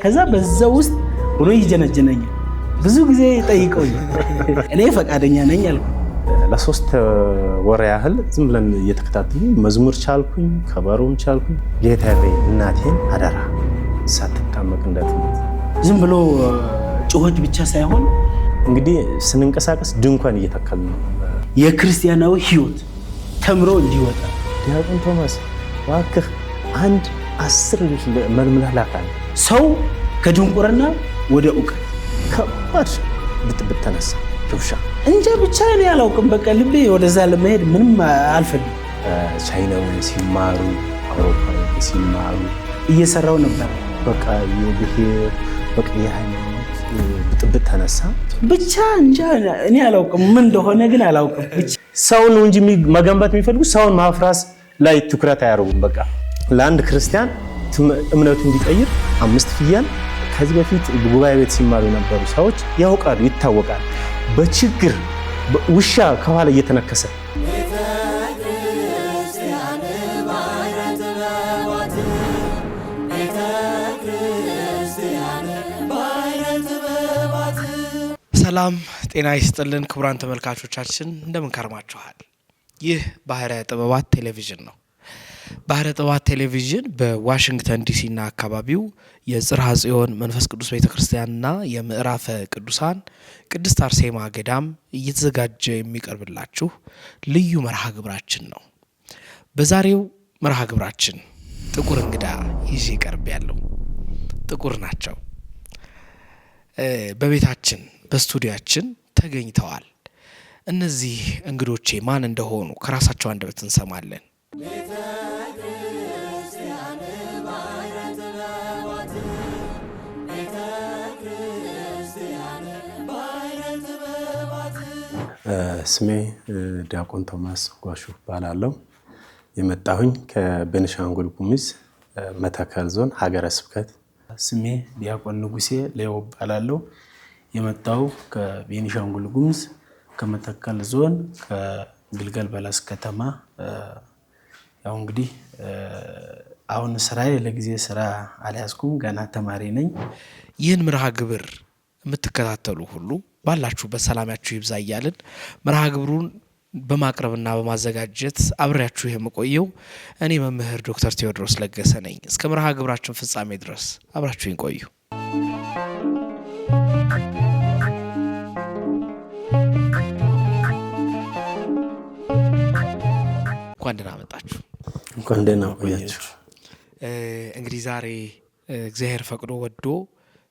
ከዛ በዛው ውስጥ ሆኖ ይጀነጀነኝ ብዙ ጊዜ ጠይቀውኝ እኔ ፈቃደኛ ነኝ አልኩ። ለሶስት ወር ያህል ዝም ብለን እየተከታተሉ መዝሙር ቻልኩኝ፣ ከበሮም ቻልኩኝ። ጌታዬ እናቴን አደራ ሳትጣመቅ እንዳትሞት። ዝም ብሎ ጮሆች ብቻ ሳይሆን እንግዲህ ስንንቀሳቀስ ድንኳን እየተከልን ነው። የክርስቲያናዊ ህይወት ተምሮ እንዲወጣ ዲያቆን ቶማስ እባክህ አንድ 10 ልጅ መልምለህ ላካል። ሰው ከድንቁርና ወደ እውቀት ከባድ ብጥብጥ ተነሳ። ጆሻ እንጃ ብቻ እኔ አላውቅም። በቃ ልቤ ወደዛ ለመሄድ ምንም አልፈልግም። ቻይናው ሲማሩ አውሮፓ ሲማሩ እየሰራው ነበር። በቃ የብሔር በቃ የሃይማኖት ብጥብጥ ተነሳ። ብቻ እንጃ እኔ አላውቅም ምን እንደሆነ ግን አላውቅም። ብቻ ሰውን ነው እንጂ መገንባት የሚፈልጉ ሰውን ማፍራስ ላይ ትኩረት አያደርጉም። በቃ ለአንድ ክርስቲያን እምነቱ እንዲቀይር 5 ፍየል ከዚህ በፊት ጉባኤ ቤት ሲማሩ የነበሩ ሰዎች ያውቃሉ፣ ይታወቃል። በችግር ውሻ ከኋላ እየተነከሰ ሰላም ጤና ይስጥልን ክቡራን ተመልካቾቻችን እንደምን ከርማችኋል? ይህ ባህረ ጥበባት ቴሌቪዥን ነው። ባህረ ጥበባት ቴሌቪዥን በዋሽንግተን ዲሲ እና አካባቢው የጽርሐ ጽዮን መንፈስ ቅዱስ ቤተክርስቲያንና የምዕራፈ ቅዱሳን ቅድስት አርሴማ ገዳም እየተዘጋጀ የሚቀርብላችሁ ልዩ መርሃ ግብራችን ነው። በዛሬው መርሃ ግብራችን ጥቁር እንግዳ ይዤ ቀርቤያለሁ። ጥቁር ናቸው። በቤታችን በስቱዲያችን ተገኝተዋል። እነዚህ እንግዶቼ ማን እንደሆኑ ከራሳቸው አንደበት እንሰማለን። ስሜ ዲያቆን ቶማስ ጓሹ እባላለሁ። የመጣሁኝ ከቤኒሻንጉል ጉሙዝ መተከል ዞን ሀገረ ስብከት። ስሜ ዲያቆን ንጉሴ ሌው እባላለሁ። የመጣው ከቤኒሻንጉል ጉሙዝ ከመተከል ዞን ከግልገል በለስ ከተማ። ያው እንግዲህ አሁን ስራዬ ለጊዜ ስራ አልያዝኩም፣ ገና ተማሪ ነኝ። ይህን መርሃ ግብር የምትከታተሉ ሁሉ ባላችሁበት ሰላማችሁ ይብዛ እያልን መርሃ ግብሩን በማቅረብና በማዘጋጀት አብሬያችሁ የምቆየው እኔ መምህር ዶክተር ቴዎድሮስ ለገሰ ነኝ። እስከ መርሃ ግብራችን ፍጻሜ ድረስ አብራችሁን ቆዩ። እንኳን ደህና መጣችሁ። እንኳን ደህና ቆያችሁ። እንግዲህ ዛሬ እግዚአብሔር ፈቅዶ ወዶ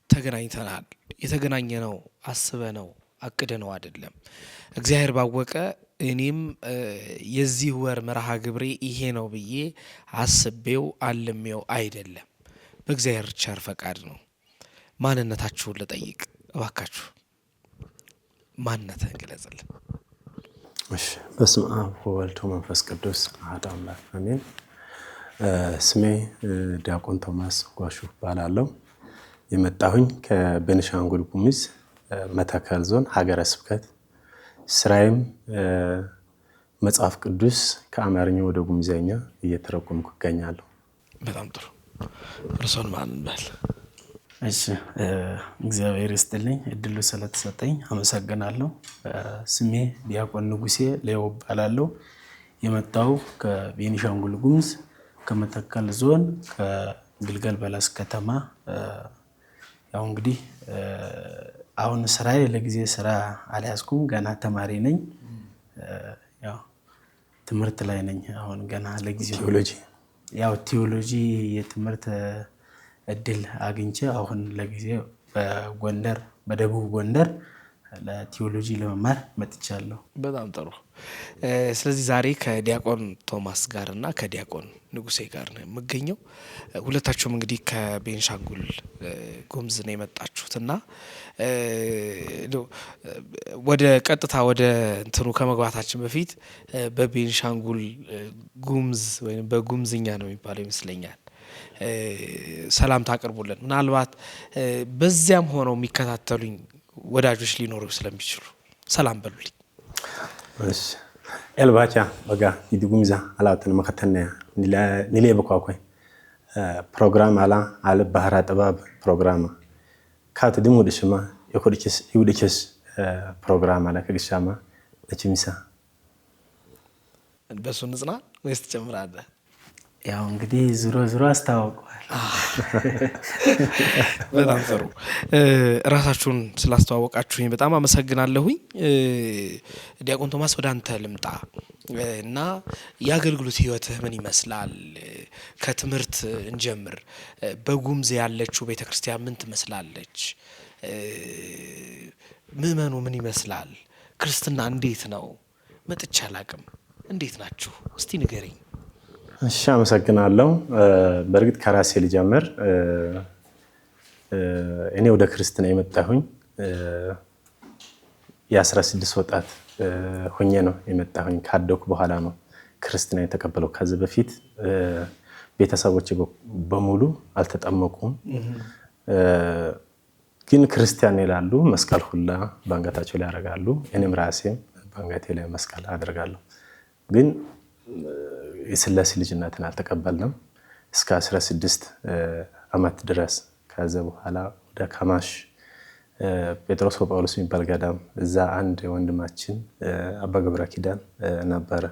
ተገናኝተናል። የተገናኘነው አስበነው አቅደነው አይደለም። እግዚአብሔር ባወቀ እኔም የዚህ ወር መርሃ ግብሬ ይሄ ነው ብዬ አስቤው አልሜው አይደለም፣ በእግዚአብሔር ቸር ፈቃድ ነው። ማንነታችሁን ልጠይቅ እባካችሁ። ማንነትህን ግለጽልን። እሺ። በስመ አብ ወወልድ ወመንፈስ ቅዱስ አሐዱ አምላክ አሜን። ስሜ ዲያቆን ቶማስ ጓሹ እባላለሁ። የመጣሁኝ ከቤኒሻንጉል ጉሙዝ መተከል ዞን ሀገረ ስብከት። ስራዬም መጽሐፍ ቅዱስ ከአማርኛ ወደ ጉሙዘኛ እየተረጎምኩ እገኛለሁ። በጣም ጥሩ። እርሶን ማን እንበል? እሺ፣ እግዚአብሔር ይስጥልኝ እድሉ ስለተሰጠኝ አመሰግናለሁ። ስሜ ዲያቆን ንጉሴ ሌው እባላለሁ። የመጣው ከቤኒሻንጉል ጉሙዝ ከመተከል ዞን ከግልገል በለስ ከተማ። ያው እንግዲህ አሁን ስራዬ ለጊዜ ስራ አልያዝኩም፣ ገና ተማሪ ነኝ። ያው ትምህርት ላይ ነኝ አሁን ገና ለጊዜ ቲዮሎጂ የትምህርት እድል አግኝቼ አሁን ለጊዜ በጎንደር በደቡብ ጎንደር ለቲዮሎጂ ለመማር መጥቻለሁ። በጣም ጥሩ። ስለዚህ ዛሬ ከዲያቆን ቶማስ ጋር እና ከዲያቆን ንጉሴ ጋር ነው የምገኘው። ሁለታችሁም እንግዲህ ከቤኒሻንጉል ጉሙዝ ነው የመጣችሁትና ወደ ቀጥታ ወደ እንትኑ ከመግባታችን በፊት በቤኒሻንጉል ጉሙዝ ወይም በጉሙዝኛ ነው የሚባለው ይመስለኛል ሰላምታ አቅርቡልን። ምናልባት በዚያም ሆነው የሚከታተሉኝ ወዳጆች ሊኖሩ ስለሚችሉ ሰላም በሉልኝ። እሺ። ኤልባቻ በጋ ይድጉምዛ አላተን መከተና ንሌ በኳኳይ ፕሮግራም አለ ባህራ ጥበብ ፕሮግራም ካት ድሙ ድሽማ ይውድችስ ፕሮግራም አለ ከግሻማ ለችሚሳ በሱ ንጽና ወይስ ትጨምራለህ? ያው እንግዲህ ዙሮ አስተዋውቀዋል። በጣም ጥሩ ራሳችሁን ስላስተዋወቃችሁኝ በጣም አመሰግናለሁኝ። ዲያቆን ቶማስ ወደ አንተ ልምጣ እና የአገልግሎት ህይወትህ ምን ይመስላል? ከትምህርት እንጀምር። በጉምዝ ያለችው ቤተክርስቲያን ምን ትመስላለች? ምዕመኑ ምን ይመስላል? ክርስትና እንዴት ነው? መጥቼ አላቅም። እንዴት ናችሁ? እስቲ ንገረኝ። እሺ አመሰግናለሁ። በእርግጥ ከራሴ ልጀምር። እኔ ወደ ክርስትና የመጣሁኝ የ16 ወጣት ሆኜ ነው የመጣሁኝ። ካደኩ በኋላ ነው ክርስትና የተቀበለው። ከዚህ በፊት ቤተሰቦቼ በሙሉ አልተጠመቁም፣ ግን ክርስቲያን ይላሉ። መስቀል ሁላ በአንገታቸው ላይ ያደርጋሉ። እኔም ራሴም በአንገቴ ላይ መስቀል አደርጋለሁ። ግን የስላሴ ልጅነትን አልተቀበልንም እስከ 16 ዓመት ድረስ። ከዛ በኋላ ወደ ካማሽ ጴጥሮስ ወጳውሎስ የሚባል ገዳም እዛ አንድ ወንድማችን አባ ገብረ ኪዳን ነበረ።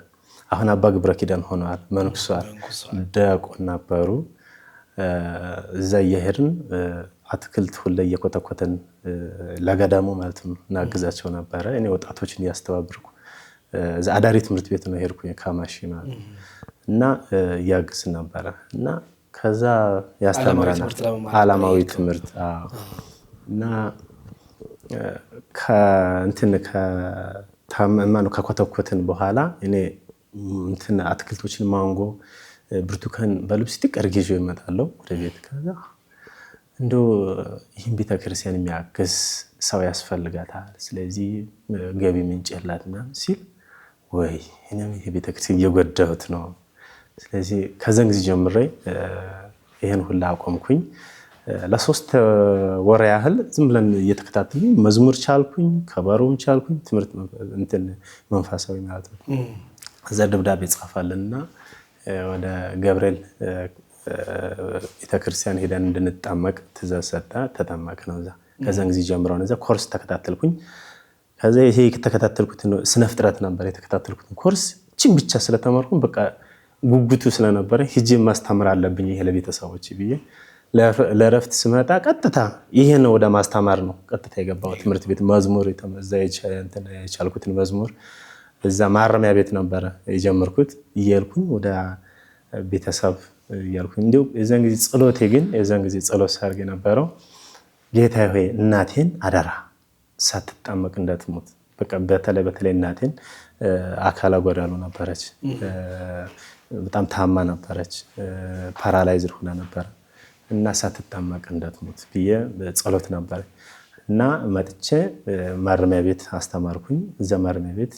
አሁን አባ ገብረ ኪዳን ሆነዋል፣ መንኩሰዋል፣ ዲያቆን ነበሩ። እዛ እየሄድን አትክልት ሁላ እየኮተኮተን ለገዳሙ ማለት ነው እናግዛቸው ነበረ። እኔ ወጣቶችን እያስተባበርኩ እዛ አዳሪ ትምህርት ቤት ነው ሄድኩኝ ካማሽ ማለት እና እያግዝ ነበረ እና ከዛ ያስተምረናል ዓላማዊ ትምህርት እና ከኮተኮትን በኋላ እኔ አትክልቶችን ማንጎ፣ ብርቱካን በልብስ ትቀርጊዞ ይመጣለሁ ወደ ቤት። ከዛ እንደው ይህን ቤተክርስቲያን የሚያግዝ ሰው ያስፈልጋታል፣ ስለዚህ ገቢ ምንጭ የላት ምናምን ሲል ወይ እኔም ይሄ ቤተክርስቲያን እየጎዳሁት ነው። ስለዚህ ከዛን ጊዜ ጀምሬ ይሄን ሁላ አቆምኩኝ። ለ3 ወር ያህል ዝም ብለን እየተከታተልን መዝሙር ቻልኩኝ፣ ከበሮም ቻልኩኝ። ትምህርት መንፈሳዊ ማለት ነው። እዛ ደብዳቤ ጻፋልና ወደ ገብርኤል ቤተክርስቲያን ሄደን እንድንጣመቅ ትእዛዝ ሰጣ። ተጠመቅ ነው እዛ። ከዛን ጊዜ ጀምሮ ነው እዛ ኮርስ ተከታተልኩኝ። ከዛ ይሄ የተከታተልኩት ስነ ፍጥረት ነበር የተከታተልኩት ኮርስ። እቺን ብቻ ስለተማርኩኝ በቃ ጉጉቱ ስለነበረ ሂጄ ማስተማር አለብኝ ይሄ ለቤተሰቦች ብዬ ለረፍት ስመጣ ቀጥታ ይሄን ወደ ማስተማር ነው ቀጥታ የገባው ትምህርት ቤት። መዝሙር የተመዛ የቻልኩትን መዝሙር እዛ ማረሚያ ቤት ነበረ የጀመርኩት። እያልኩኝ ወደ ቤተሰብ እያልኩኝ እንዲሁ የዛን ጊዜ ጸሎቴ ግን የዛን ጊዜ ጸሎት ሳርግ የነበረው ጌታዬ ሆይ እናቴን አደራ ሳትጣመቅ እንዳትሞት። በቃ በተለይ እናቴን አካለ ጎደሎ ነበረች፣ በጣም ታማ ነበረች፣ ፓራላይዝድ ሆና ነበር እና ሳትጣመቅ እንዳትሞት ብዬ ጸሎት ነበር እና መጥቼ ማረሚያ ቤት አስተማርኩኝ። እዛ ማረሚያ ቤት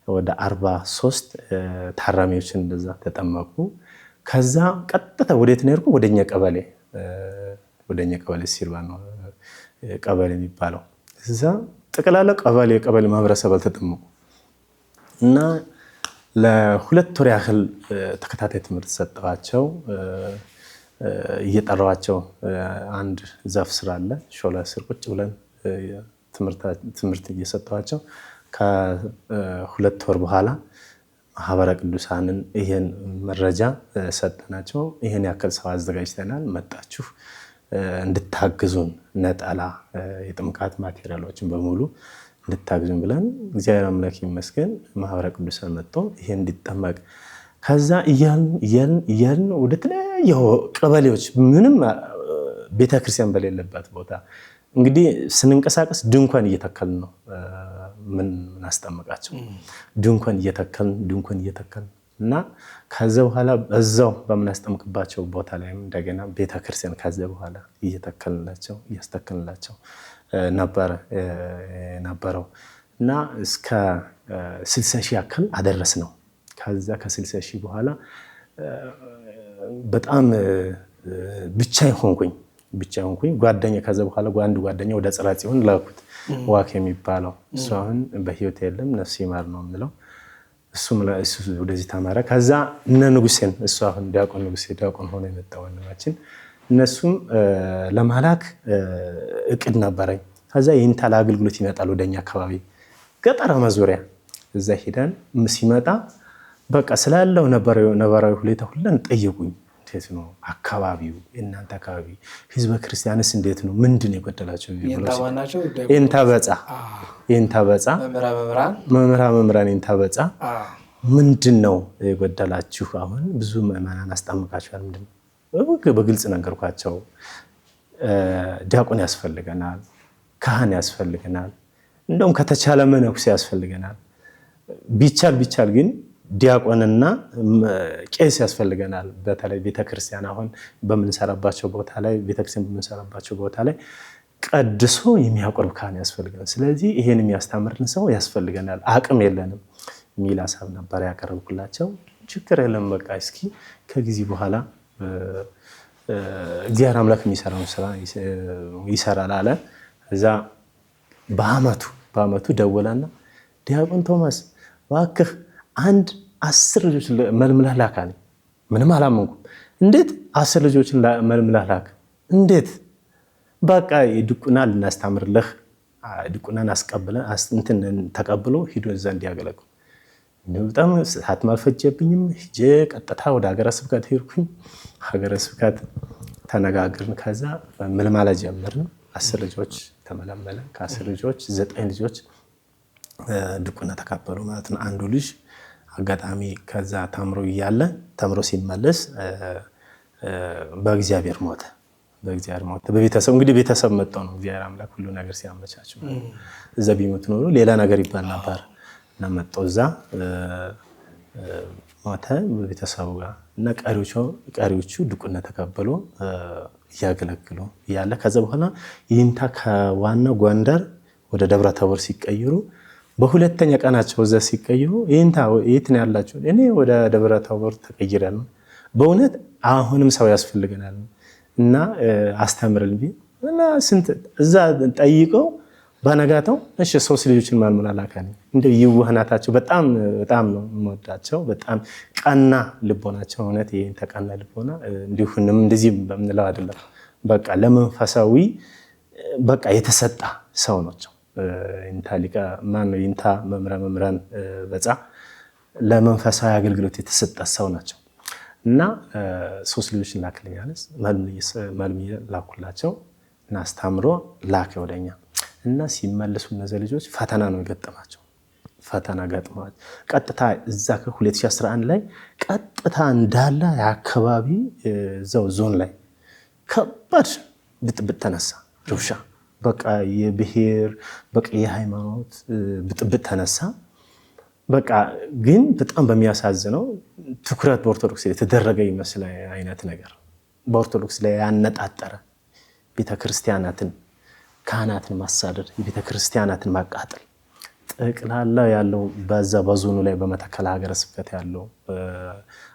ወደ 43 ታራሚዎችን እንደዛ ተጠመቁ። ከዛ ቀጥታ ወዴት ነው የሄድኩት? ወደኛ ቀበሌ ሲርባ ነው ቀበሌ የሚባለው። እዛ ጠቅላላ ቀበሌ ማህበረሰብ አልተጠመቁ እና ለ2 ወር ያህል ተከታታይ ትምህርት ሰጠዋቸው። እየጠራዋቸው አንድ ዛፍ ስር አለ ሾላ ስር ቁጭ ብለን ትምህርት እየሰጠዋቸው ከ2 ወር በኋላ ማህበረ ቅዱሳንን ይሄን መረጃ ሰጠናቸው። ይሄን ያክል ሰው አዘጋጅተናል፣ መጣችሁ እንድታግዙን ነጠላ፣ የጥምቀት ማቴሪያሎችን በሙሉ እንድታግዙን ብለን እግዚአብሔር አምላክ ይመስገን ማህበረ ቅዱሳን መጥቶ ይሄን እንዲጠመቅ ከዛ እያልን ወደ ተለያዩ ቀበሌዎች ምንም ቤተክርስቲያን በሌለበት ቦታ እንግዲህ ስንንቀሳቀስ ድንኳን እየተከልን ነው ምን አስጠመቃቸው። ድንኳን እየተከልን እና ከዛ በኋላ እዛው በምናስጠምቅባቸው ቦታ ላይ እንደገና ቤተክርስቲያን ከዛ በኋላ እያስተከልናቸው ነበረው እና እስከ 60 ሺህ ያክል አደረስ ነው። ከዛ ከ60 ሺህ በኋላ በጣም ብቻዬን ሆንኩኝ። ጓደኛ ከዛ በኋላ አንድ ጓደኛ ወደ ጽርሐ ጽዮን ላኩት፣ ዋክ የሚባለው እሱ አሁን በህይወት የለም፣ ነፍስ ይማር ነው የምለው። እሱ ወደዚህ ተማረ። ከዛ እነ ንጉሴን እሱ አሁን ዲያቆን ንጉሴ ዲያቆን ሆኖ የመጣው ወንድማችን እነሱም ለማላክ እቅድ ነበረኝ። ከዛ ይንታል አገልግሎት ይመጣል ወደኛ አካባቢ ገጠራ መዞሪያ እዛ ሄደን ሲመጣ በቃ ስላለው ነበራዊ ሁኔታ ሁሉን ጠይቁኝ። እንዴት ነው አካባቢው? እናንተ አካባቢ ህዝበ ክርስቲያንስ እንዴት ነው? ምንድን የጎደላቸው? ይንታበጻ መምህራን ይንታበጻ ምንድን ነው የጎደላችሁ? አሁን ብዙ ምዕመናን አስጠምቃችኋል። ምንድን ነው? በግልጽ ነገርኳቸው። ዲያቆን ያስፈልገናል፣ ካህን ያስፈልገናል፣ እንደውም ከተቻለ መነኩሴ ያስፈልገናል። ቢቻል ግን ዲያቆንና ቄስ ያስፈልገናል። በተለይ ቤተክርስቲያን አሁን በምንሰራባቸው ቦታ ላይ ቀድሶ የሚያቆርብ ካህን ያስፈልገናል። ስለዚህ ይሄን የሚያስተምርን ሰው ያስፈልገናል፣ አቅም የለንም የሚል ሀሳብ ነበር ያቀረብኩላቸው። ችግር የለም በቃ እስኪ ከጊዜ በኋላ እግዚአብሔር አምላክ የሚሰራውን ስራ ይሰራል አለ። እዛ በአመቱ ደወለና ዲያቆን ቶማስ እባክህ አንድ 10 ልጆች መልምለህ ላክ አለኝ። ምንም አላመንኩም። እንዴት 10 ልጆችን መልምለህ ላክ? እንዴት? በቃ ድቁና ልናስተምርልህ ድቁናን ተቀብሎ ሂዶ እዛ እንዲያገለግሉ በጣም ሰዓት አልፈጀብኝም። ሂጄ ቀጥታ ወደ ሀገረ ስብከት ሄድኩኝ። ሀገረ ስብከት ተነጋግርን። ከዛ ምልመላ ጀመርን። 10 ልጆች ተመለመለ። ከ10 ልጆች 9 ልጆች ድቁና ተካፈሉ ማለት ነው። አንዱ ልጅ አጋጣሚ ከዛ ተምሮ ሲመለስ በእግዚአብሔር ሞተ። በቤተሰብ እንግዲህ ቤተሰብ መጣው ነው እግዚአብሔር አምላክ ሁሉ ነገር ሲያመቻቸው። እዛ ቢሞት ኖሮ ሌላ ነገር ይባል ነበር እና መጣው እዛ ሞተ በቤተሰቡ ጋር እና ቀሪዎቹ ድቁና ተቀበሉ እያገለግሉ ያለ። ከዛ በኋላ ይንታ ከዋናው ጎንደር ወደ ደብረ ታቦር ሲቀየሩ በሁለተኛ ቀናቸው እዛ ሲቀየሩ ይንታ የት ነው ያላችሁ? እኔ ወደ ደብረ ታቦር ተቀይራለሁ። በእውነት አሁንም ሰው ያስፈልገናል እና አስተምርልኝ እና ስንት እዛ ጠይቀው በነጋታው እሺ 3 ልጆችን ማልመላላካኝ እንደ ይዋህናታቸው በጣም ነው የምወዳቸው። በጣም ቀና ልቦናቸው እውነት ይሄን ተቀና ልቦና እንዲሁንም እንደዚህ በምንለው አይደለም። በቃ ለመንፈሳዊ በቃ የተሰጣ ሰው ናቸው። ይንታ መምህራን በጻ ለመንፈሳዊ አገልግሎት የተሰጣ ሰው ናቸው እና 3 ልጆችን ላክልኛለስ መልምዬ ላኩላቸው እና አስተምሮ ላከ ወደኛ እና ሲመለሱ እነዚህ ልጆች ፈተና ነው የገጠማቸው። ፈተና ገጥሟል። ቀጥታ እዛ ከ2011 ላይ ቀጥታ እንዳለ የአካባቢ እዛው ዞን ላይ ከባድ ብጥብጥ ተነሳ። ሩሻ በቃ የብሔር በቃ የሃይማኖት ብጥብጥ ተነሳ። በቃ ግን በጣም በሚያሳዝነው ትኩረት በኦርቶዶክስ ላይ የተደረገ ይመስል አይነት ነገር በኦርቶዶክስ ላይ ያነጣጠረ ቤተክርስቲያናትን ካህናትን ማሳደድ፣ የቤተክርስቲያናትን ማቃጠል ጠቅላላ ያለው በዛ በዞኑ ላይ በመተከል ሀገረ ስብከት ያለው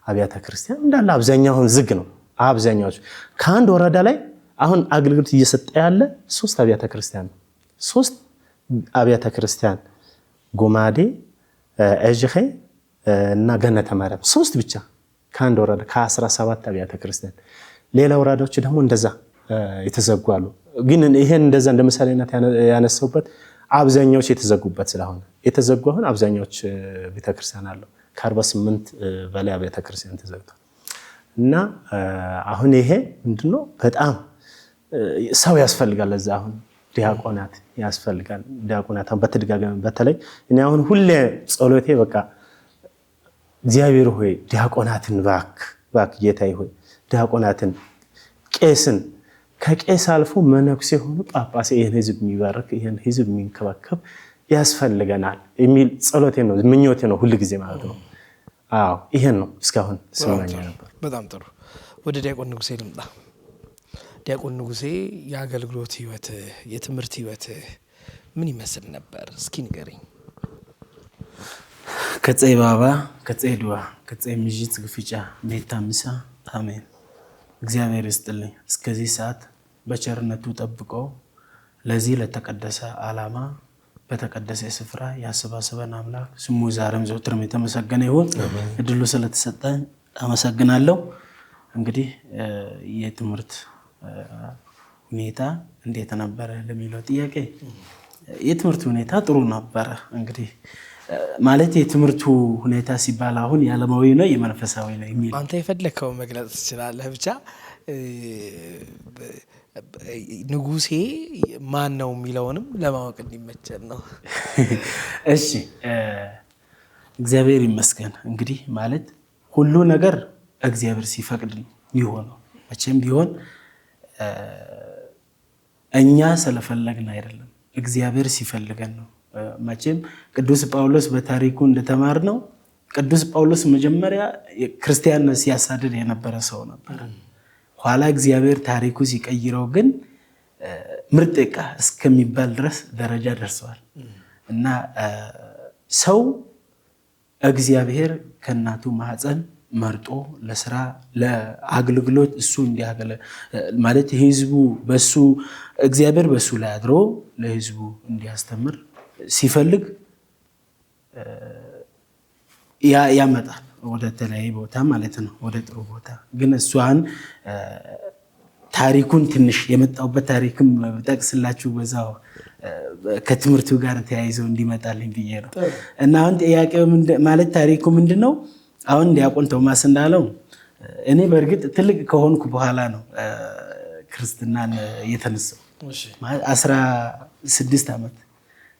አብያተ ክርስቲያን እንዳለ አብዛኛውን ዝግ ነው። አብዛኛዎቹ ከአንድ ወረዳ ላይ አሁን አገልግሎት እየሰጠ ያለ 3 አብያተ ክርስቲያን ነው። 3 አብያተ ክርስቲያን ጎማዴ፣ እጅኼ እና ገነተ ማርያም 3 ብቻ ከአንድ ወረዳ ከ17 አብያተ ክርስቲያን። ሌላ ወረዳዎች ደግሞ እንደዛ የተዘጉ አሉ። ግን ይሄን እንደዛ እንደምሳሌነት ያነሳውበት አብዛኛዎች የተዘጉበት ስለሆነ የተዘጉ አሁን አብዛኛዎች ቤተክርስቲያን አለው ከ48 በላይ ቤተክርስቲያን ተዘግቷል። እና አሁን ይሄ ምንድነው በጣም ሰው ያስፈልጋል። ለዛ አሁን ዲያቆናት ያስፈልጋል። ዲያቆናት በተደጋጋሚ በተለይ እኔ አሁን ሁሌ ጸሎቴ በቃ እግዚአብሔር ሆይ ዲያቆናትን ባክ ጌታዬ ሆይ ዲያቆናትን ቄስን ከቄስ አልፎ መነኩሴ ሆኖ ጳጳስ ይሄን ህዝብ የሚባርክ ይሄን ህዝብ የሚንከባከብ ያስፈልገናል የሚል ጸሎቴ ነው ምኞቴ ነው ሁሉ ጊዜ ማለት ነው። አዎ ይሄን ነው እስካሁን ስመኝ ነበር። በጣም ጥሩ። ወደ ዲያቆን ንጉሴ ልምጣ። ዲያቆን ንጉሴ የአገልግሎት ህይወት የትምህርት ህይወት ምን ይመስል ነበር? እስኪ ንገረኝ። ከፀይ ባባ ከፀይ ድዋ ከፀይ ምጅት ግፍጫ ቤታ ምሳ አሜን። እግዚአብሔር ይስጥልኝ እስከዚህ ሰዓት በቸርነቱ ጠብቆ ለዚህ ለተቀደሰ ዓላማ በተቀደሰ ስፍራ ያሰባሰበን አምላክ ስሙ ዛሬም ዘወትርም የተመሰገነ ይሁን። እድሉ ስለተሰጠኝ አመሰግናለሁ። እንግዲህ የትምህርት ሁኔታ እንዴት ነበር ለሚለው ጥያቄ የትምህርት ሁኔታ ጥሩ ነበር። እንግዲህ ማለት የትምህርቱ ሁኔታ ሲባል አሁን የዓለማዊ ነው የመንፈሳዊ ነው የሚል አንተ የፈለከው መግለጽ ትችላለህ። ብቻ ንጉሴ ማን ነው የሚለውንም ለማወቅ እንዲመቸን ነው። እሺ እግዚአብሔር ይመስገን። እንግዲህ ማለት ሁሉ ነገር እግዚአብሔር ሲፈቅድ ነው የሚሆነው። መቼም ቢሆን እኛ ስለፈለግን አይደለም፣ እግዚአብሔር ሲፈልገን ነው። መቼም ቅዱስ ጳውሎስ በታሪኩ እንደተማርነው ቅዱስ ጳውሎስ መጀመሪያ ክርስቲያን ሲያሳድድ የነበረ ሰው ነበር። ኋላ እግዚአብሔር ታሪኩ ሲቀይረው ግን ምርጥ ዕቃ እስከሚባል ድረስ ደረጃ ደርሰዋል። እና ሰው እግዚአብሔር ከእናቱ ማህፀን መርጦ ለስራ ለአገልግሎት እሱ እንዲያገለ ማለት ህዝቡ በሱ እግዚአብሔር በሱ ላይ አድሮ ለህዝቡ እንዲያስተምር ሲፈልግ ያመጣል ወደ ተለያየ ቦታ ማለት ነው፣ ወደ ጥሩ ቦታ። ግን እሷን ታሪኩን ትንሽ የመጣውበት ታሪክም ጠቅስላችሁ በዛው ከትምህርቱ ጋር ተያይዘው እንዲመጣልኝ ብዬ ነው። እና አሁን ጥያቄው ማለት ታሪኩ ምንድነው? አሁን ዲያቆን ቶማስ እንዳለው እኔ በእርግጥ ትልቅ ከሆንኩ በኋላ ነው ክርስትናን የተነሳው። 16 ዓመት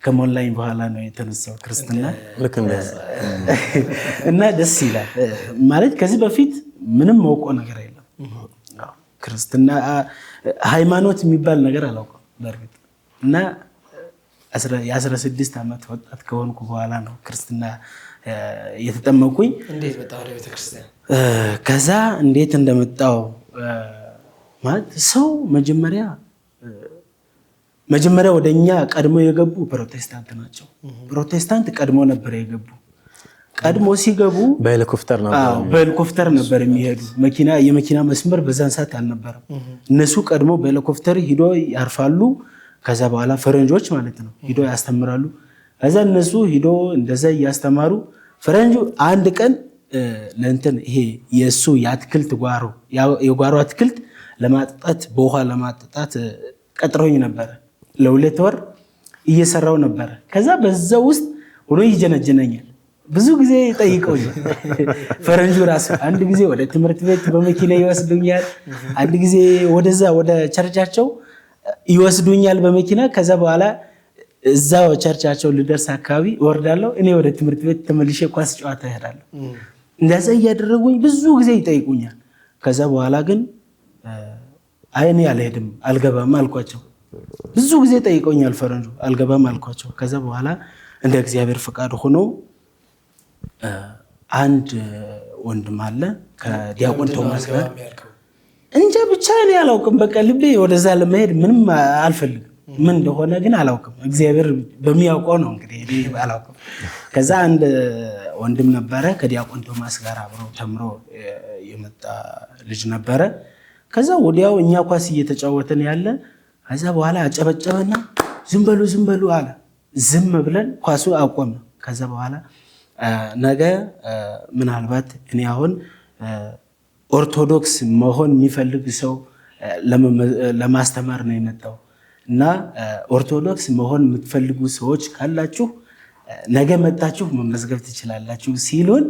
ከሞላኝ በኋላ ነው የተነሳው ክርስትና። እና ደስ ይላል ማለት ከዚህ በፊት ምንም ማውቀው ነገር የለም። ክርስትና ሃይማኖት የሚባል ነገር አላውቅም በእርግጥ። እና የ16 ዓመት ወጣት ከሆንኩ በኋላ ነው ክርስትና የተጠመቁኝ። እንዴት መጣ ወደ ቤተክርስቲያን? ከዛ እንዴት እንደመጣው ማለት ሰው መጀመሪያ ወደኛ ቀድሞ የገቡ ፕሮቴስታንት ናቸው። ፕሮቴስታንት ቀድሞ ነበር የገቡ። ቀድሞ ሲገቡ በሄሊኮፕተር ነበር የሚሄዱ። የመኪና መስመር በዛን ሰዓት አልነበረም። እነሱ ቀድሞ በሄሊኮፕተር ሂዶ ያርፋሉ። ከዛ በኋላ ፈረንጆች ማለት ነው ሂዶ ያስተምራሉ። ከዛ እነሱ ሂዶ እንደዛ እያስተማሩ ፈረንጁ አንድ ቀን ለእንትን ይሄ የሱ የአትክልት የጓሮ አትክልት ለማጠጣት በውሃ ለማጠጣት ቀጥሮኝ ነበር። ለ2 ወር እየሰራው ነበር። ከዛ በዛ ውስጥ ሆኖ ይጀነጀነኛል። ብዙ ጊዜ ጠይቀውኛል ፈረንጁ ራሱ። አንድ ጊዜ ወደ ትምህርት ቤት በመኪና ይወስዱኛል፣ አንድ ጊዜ ወደዛ ወደ ቸርቻቸው ይወስዱኛል በመኪና። ከዛ በኋላ እዛው ቸርቻቸው ልደርስ አካባቢ እወርዳለሁ። እኔ ወደ ትምህርት ቤት ተመልሼ ኳስ ጨዋታ እሄዳለሁ። እንደዛ እያደረጉኝ ብዙ ጊዜ ይጠይቁኛል። ከዛ በኋላ ግን አይ እኔ አልሄድም አልገባም አልኳቸው። ብዙ ጊዜ ጠይቀውኛል ፈረንጁ፣ አልገባም አልኳቸው። ከዛ በኋላ እንደ እግዚአብሔር ፈቃድ ሆኖ አንድ ወንድም አለ ከዲያቆን ቶማስ ጋር እንጃ ብቻ እኔ አላውቅም። በቃ ልቤ ወደዛ ለመሄድ ምንም አልፈልግም። ምን እንደሆነ ግን አላውቅም። እግዚአብሔር በሚያውቀው ነው እንግዲህ እኔ አላውቅም። ከዛ አንድ ወንድም ነበረ ከዲያቆን ቶማስ ጋር አብሮ ተምሮ የመጣ ልጅ ነበረ። ከዛ ወዲያው እኛ ኳስ እየተጫወተን ያለ ከዛ በኋላ አጨበጨበና ዝም በሉ አለ። ዝም ብለን ኳሱ አቆመ። ከዛ በኋላ ነገ ምናልባት እኔ አሁን ኦርቶዶክስ መሆን የሚፈልግ ሰው ለማስተማር ነው የመጣው እና ኦርቶዶክስ መሆን የምትፈልጉ ሰዎች ካላችሁ ነገ መጣችሁ መመዝገብ ትችላላችሁ ሲሉን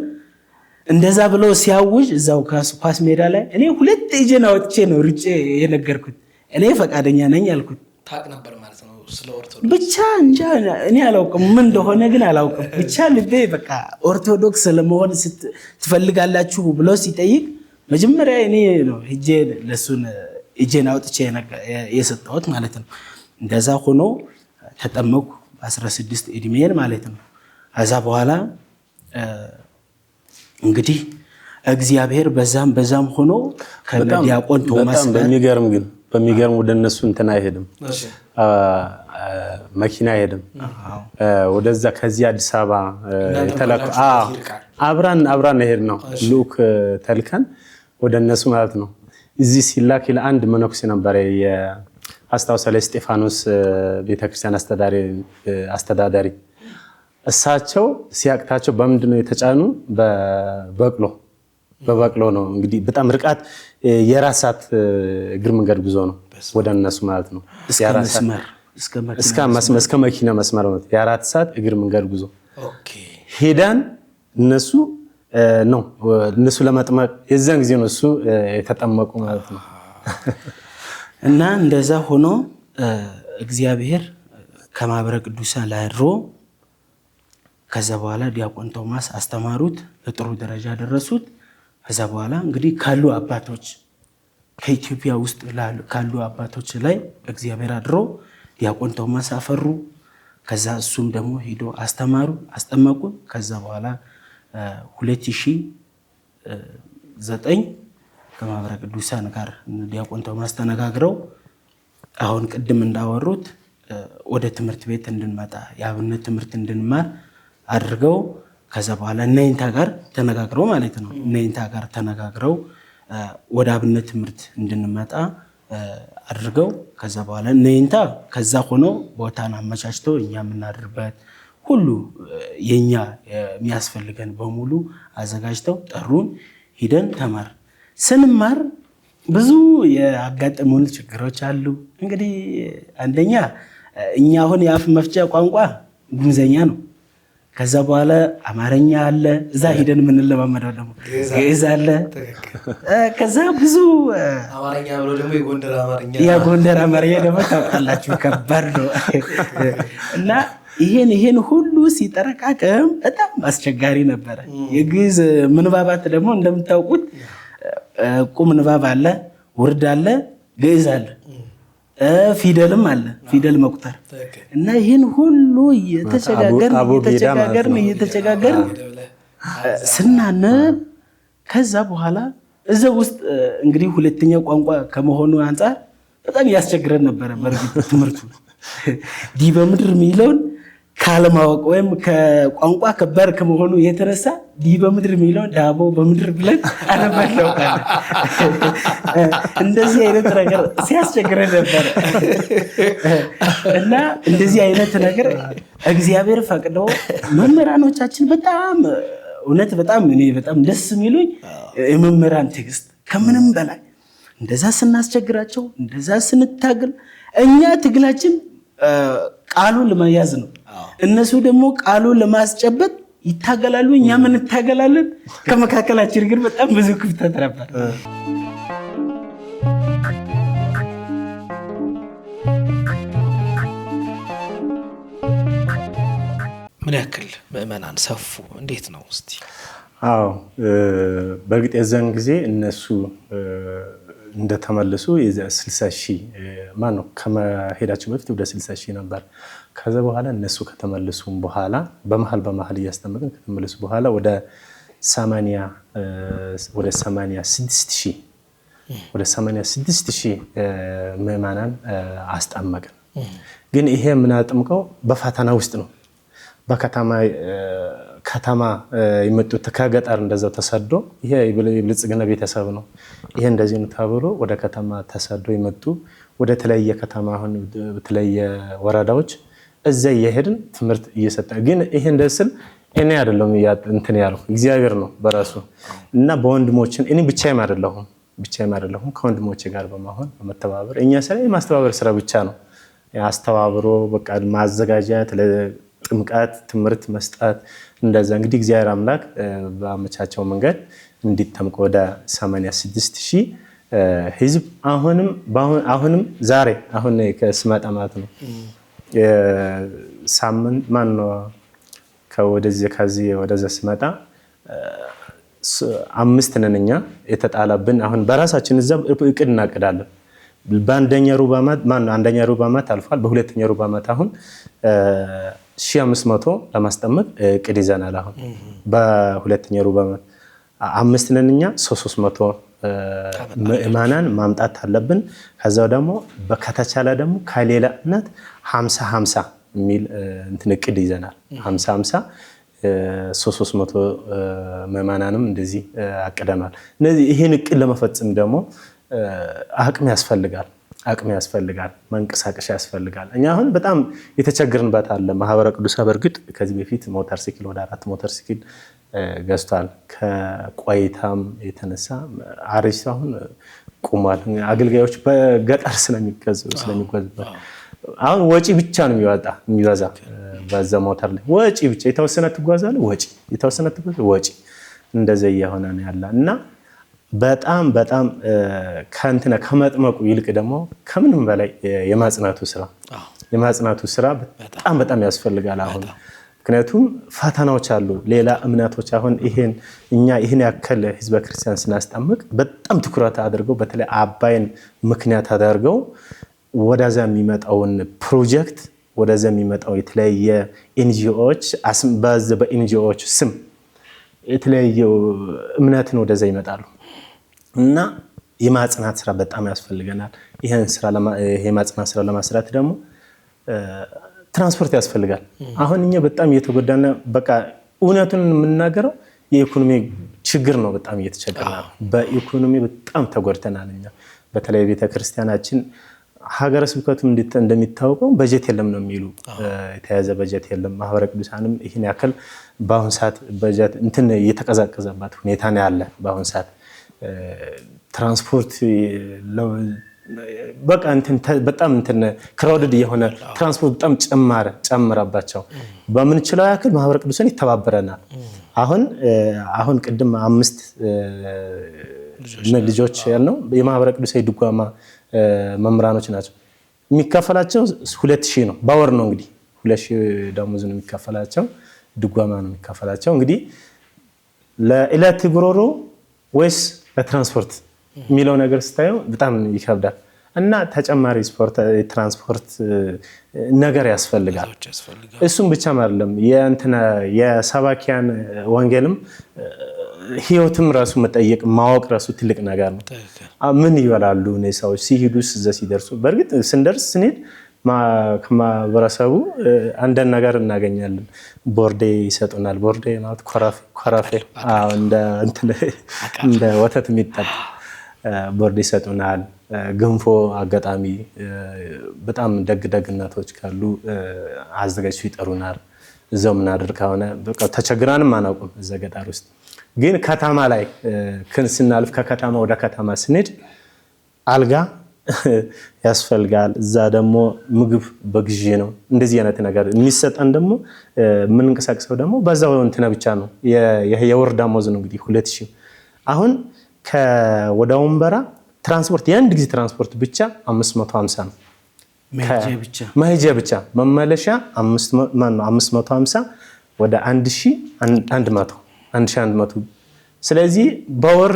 እንደዛ ብለው ሲያውጅ እዛው ኳስ ሜዳ ላይ እኔ 2 እጄን አውጥቼ ነው ሩጬ የነገርኩት። እኔ ፈቃደኛ ነኝ አልኩት። ታውቅ ነበር ማለት ነው ስለ ኦርቶዶክስ? ብቻ እንጃ እኔ አላውቅም ምን እንደሆነ ግን አላውቅም። ብቻ ልቤ በቃ ኦርቶዶክስ ለመሆን ትፈልጋላችሁ ብሎ ሲጠይቅ መጀመሪያ እኔ ነው ለሱን እጄን አውጥቼ የሰጠሁት ማለት ነው። እንደዛ ሆኖ ተጠመቁ 16 እድሜን ማለት ነው። ከዛ በኋላ እንግዲህ እግዚአብሔር በዛም ሆኖ ከዲያቆን ቶማስ በሚገርም ወደ እነሱ እንትን አይሄድም፣ መኪና አይሄድም። ወደዛ ከዚህ አዲስ አበባ ተላክ አብራን ሄድ ነው ሉክ ተልከን ወደ እነሱ ማለት ነው። እዚህ ሲላክ ለአንድ መነኩሴ ነበር አስታውሳለሁ። እስጢፋኖስ ቤተክርስቲያን አስተዳዳሪ እሳቸው ሲያቅታቸው በምንድነው የተጫኑ? በበቅሎ ነው። እንግዲህ በጣም ርቀት የአራት ሰዓት እግር መንገድ ጉዞ ነው ወደ እነሱ ማለት ነው። እስከ መኪና መስመር ነው የአራት ሰዓት እግር መንገድ ጉዞ ሄዳን እነሱ ለመጥመቅ የዛን ጊዜ ነው እሱ የተጠመቁ ማለት ነው። እና እንደዛ ሆኖ እግዚአብሔር ከማህበረ ቅዱሳን ላይ አድሮ ከዛ በኋላ ዲያቆን ቶማስ አስተማሩት፣ ለጥሩ ደረጃ ደረሱት። ከዛ በኋላ እንግዲህ ካሉ አባቶች ከኢትዮጵያ ውስጥ ካሉ አባቶች ላይ እግዚአብሔር አድሮ ዲያቆን ቶማስ አፈሩ። ከዛ እሱም ደግሞ ሄዶ አስጠመቁ። ከዛ በኋላ 2009 ከማህበረ ቅዱሳን ጋር ዲያቆን ቶማስ ተነጋግረው አሁን ቅድም እንዳወሩት ወደ ትምህርት ቤት እንድንመጣ የአብነት ትምህርት እንድንማር አድርገው ከዛ በኋላ እነይንታ ጋር ተነጋግረው ማለት ነው። እነይንታ ጋር ተነጋግረው ወደ አብነት ትምህርት እንድንመጣ አድርገው ከዛ በኋላ እነይንታ ከዛ ሆኖ ቦታን አመቻችተው እኛ የምናድርበት ሁሉ የኛ የሚያስፈልገን በሙሉ አዘጋጅተው ጠሩን። ሂደን ተማር ስንማር ብዙ ያጋጠሙን ችግሮች አሉ። እንግዲህ አንደኛ እኛ አሁን የአፍ መፍቻ ቋንቋ ጉምዘኛ ነው። ከዛ በኋላ አማርኛ አለ። እዛ ሂደን የምንለማመደው ደግሞ ግዕዝ አለ። ከዛ ብዙ አማርኛ ብሎ ደግሞ የጎንደር አማርኛ ደግሞ ታውቃላችሁ ከባድ ነው። እና ይሄን ሁሉ ሲጠረቃቀም በጣም አስቸጋሪ ነበረ። የግዕዝ ምንባባት ደግሞ እንደምታውቁት ቁም ንባብ አለ፣ ውርድ አለ፣ ግዕዝ አለ፣ ፊደልም አለ፣ ፊደል መቁጠር እና ይህን ሁሉ እየተቸጋገርን ስናነብ ከዛ በኋላ እዛ ውስጥ እንግዲህ ሁለተኛ ቋንቋ ከመሆኑ አንጻር በጣም ያስቸግረን ነበረ። በእርግጥ ትምህርቱ ዲበ ምድር የሚለውን ካለማወቅ ወይም ከቋንቋ ከባድ ከመሆኑ የተነሳ ዲበ ምድር የሚለውን ዳቦ በምድር ብለን አነባለው። እንደዚህ አይነት ነገር ሲያስቸግረን ነበረ እና እንደዚህ አይነት ነገር እግዚአብሔር ፈቅዶ መምህራኖቻችን በጣም እውነት እኔ በጣም ደስ የሚሉኝ የመምህራን ትዕግስት ከምንም በላይ እንደዛ ስናስቸግራቸው እንደዛ ስንታገል እኛ ትግላችን ቃሉን ለመያዝ ነው። እነሱ ደግሞ ቃሉን ለማስጨበጥ ይታገላሉ፣ እኛም እንታገላለን። ከመካከላችን ግን በጣም ብዙ ክፍተት ነበር። ምን ያክል ምዕመናን ሰፉ? እንዴት ነው እስቲ? አዎ በእርግጥ የዛን ጊዜ እነሱ እንደተመለሱ 60,000 ማነው ከመሄዳቸው በፊት ወደ 60,000 ነበር። ከዛ በኋላ እነሱ ከተመለሱም በኋላ በመሃል እያስተማርን ከተመለሱ በኋላ ወደ 86,000 ምዕመናን አስጠመቅን። ግን ይሄ የምናጠምቀው በፈተና ውስጥ ነው። ከተማ የመጡት ከገጠር እንደዛው ተሰዶ ይሄ የብልጽግና ቤተሰብ ነው። ይሄ እንደዚህ ነው ተብሎ ወደ ከተማ ተሰዶ የመጡ ወደ ተለያየ ከተማ አሁን በተለያየ ወረዳዎች እዛ እየሄድን ትምህርት እየሰጠ ግን ይሄ እንደስል እኔ አይደለም እንትን ያለው እግዚአብሔር ነው በራሱ እና በወንድሞችን እኔ ብቻዬም አይደለሁም ከወንድሞቼ ጋር በመተባበር እኛ ስራ የማስተባበር ስራ ብቻ ነው። አስተባብሮ በቃ ማዘጋጀት ለጥምቀት ትምህርት መስጠት እንደዛ እንግዲህ እግዚአብሔር አምላክ በአመቻቸው መንገድ እንዲጠምቅ ወደ 86,000 ህዝብ አሁንም ዛሬ ከስመጣ ማለት ነው ሳምንት ማን ነው ከዚህ ወደዛ ስመጣ 5 ነን እኛ የተጣላብን። አሁን በራሳችን እዛ እቅድ እናቅዳለን። በአንደኛ ሩብ ዓመት አንደኛ ሩብ ዓመት አልፏል። በሁለተኛ ሩብ ዓመት አሁን 1500 ለማስጠመቅ እቅድ ይዘናል። አሁን በሁለተኛ ሩብ ዓመት 5 ነን እኛ 300 ምዕመናን ማምጣት አለብን። ከዛው ደግሞ ከተቻለ ደግሞ ከሌላ እምነት 50 የሚል እንትን እቅድ ይዘናል። 50 300 ምዕመናንም እንደዚህ አቅደናል። እነዚህ ይሄን እቅድ ለመፈጸም ደግሞ አቅም ያስፈልጋል። አቅም ያስፈልጋል፣ መንቀሳቀሻ ያስፈልጋል። እኛ አሁን በጣም የተቸገርንበት አለ። ማህበረ ቅዱሳን በእርግጥ ከዚህ በፊት ሞተር ሳይክል ወደ 4 ሞተር ሳይክል ገዝቷል። ከቆይታም የተነሳ አሪስ አሁን ቁሟል። አገልጋዮች በገጠር ስለሚጓዙበት አሁን ወጪ ብቻ ነው የሚበዛ በዛ ሞተር ላይ ወጪ ብቻ የተወሰነ ትጓዛለህ፣ ወጪ እንደዚህ እየሆነ ነው ያለ እና በጣም ከመጥመቁ ይልቅ ደግሞ ከምንም በላይ የማጽናቱ ስራ በጣም ያስፈልጋል አሁን። ምክንያቱም ፈተናዎች አሉ። ሌላ እምነቶች አሁን ይህን ያክል ህዝበ ክርስቲያን ስናስጠምቅ በጣም ትኩረት አድርገው በተለይ አባይን ምክንያት አድርገው ወደዛ የሚመጣውን ፕሮጀክት ወደዛ የሚመጣው የተለያየ ኤንጂኦዎች በኤንጂኦዎች ስም የተለያየ እምነትን ወደዛ ይመጣሉ እና የማጽናት ስራ በጣም ያስፈልገናል። የማጽናት ስራ ለማስራት ደግሞ ትራንስፖርት ያስፈልጋል። አሁን እኛ በጣም እየተጎዳና በቃ እውነቱን የምናገረው የኢኮኖሚ ችግር ነው። በጣም እየተቸገርናል። በኢኮኖሚ በጣም ተጎድተናል እኛ። በተለይ ቤተክርስቲያናችን ሀገረ ስብከቱም እንደሚታወቀው በጀት የለም ነው የሚሉ የተያዘ በጀት የለም። ማህበረ ቅዱሳንም ይህን ያክል በአሁን ሰዓት በጀት እየተቀዛቀዘባት ሁኔታ ነው ያለ። በአሁን ሰዓት ትራንስፖርት በቃ በጣም ክራውድድ የሆነ ትራንስፖርት በጣም ጨመረባቸው። በምንችለው ያክል ማህበረ ቅዱሳን ይተባበረናል። አሁን ቅድም 5 ልጆች ያልነው የማህበረ ቅዱሳን ድጓማ መምህራኖች ናቸው። የሚከፈላቸው 2000 ነው በወር ነው። እንግዲህ 2000 ደሞዝ ነው የሚከፈላቸው፣ ድጓማ ነው የሚከፈላቸው። እንግዲህ ለዕለት ጉሮሮ ወይስ ለትራንስፖርት የሚለው ነገር ስታየው በጣም ይከብዳል እና ተጨማሪ ትራንስፖርት ነገር ያስፈልጋል። እሱም ብቻም አይደለም የሰባኪያን ወንጌልም ህይወትም ራሱ መጠየቅ ማወቅ ራሱ ትልቅ ነገር ነው። ምን ይበላሉ እነዚህ ሰዎች ሲሄዱ ሲደርሱ? በእርግጥ ስንሄድ ከማህበረሰቡ አንዳንድ ነገር እናገኛለን። ቦርዴ ይሰጡናል። ቦርዴ ማለት ኮራፌ እንደ ወተት የሚጠጣ ቦርዴ ይሰጡናል። ገንፎ አጋጣሚ በጣም ደግነቶች ካሉ አዘጋጅቶ ይጠሩናል። እዛው ምናደር ከሆነ በቃ ተቸግራንም አናውቅም። እዛ ገጠር ውስጥ ግን ከተማ ላይ ስናልፍ ከከተማ ወደ ከተማ ስንሄድ አልጋ ያስፈልጋል። እዛ ደግሞ ምግብ በግዢ ነው። እንደዚህ አይነት ነገር የሚሰጠን ደግሞ የምንንቀሳቀሰው ደግሞ በዛው እንትን ብቻ ነው። የወር ደመወዝ ነው እንግዲህ 2000። አሁን ወደ ወንበራ ትራንስፖርት የአንድ ጊዜ ትራንስፖርት ብቻ 550 ነው። መሄጃ ብቻ መመለሻ 550 ወደ 1100። ስለዚህ በወር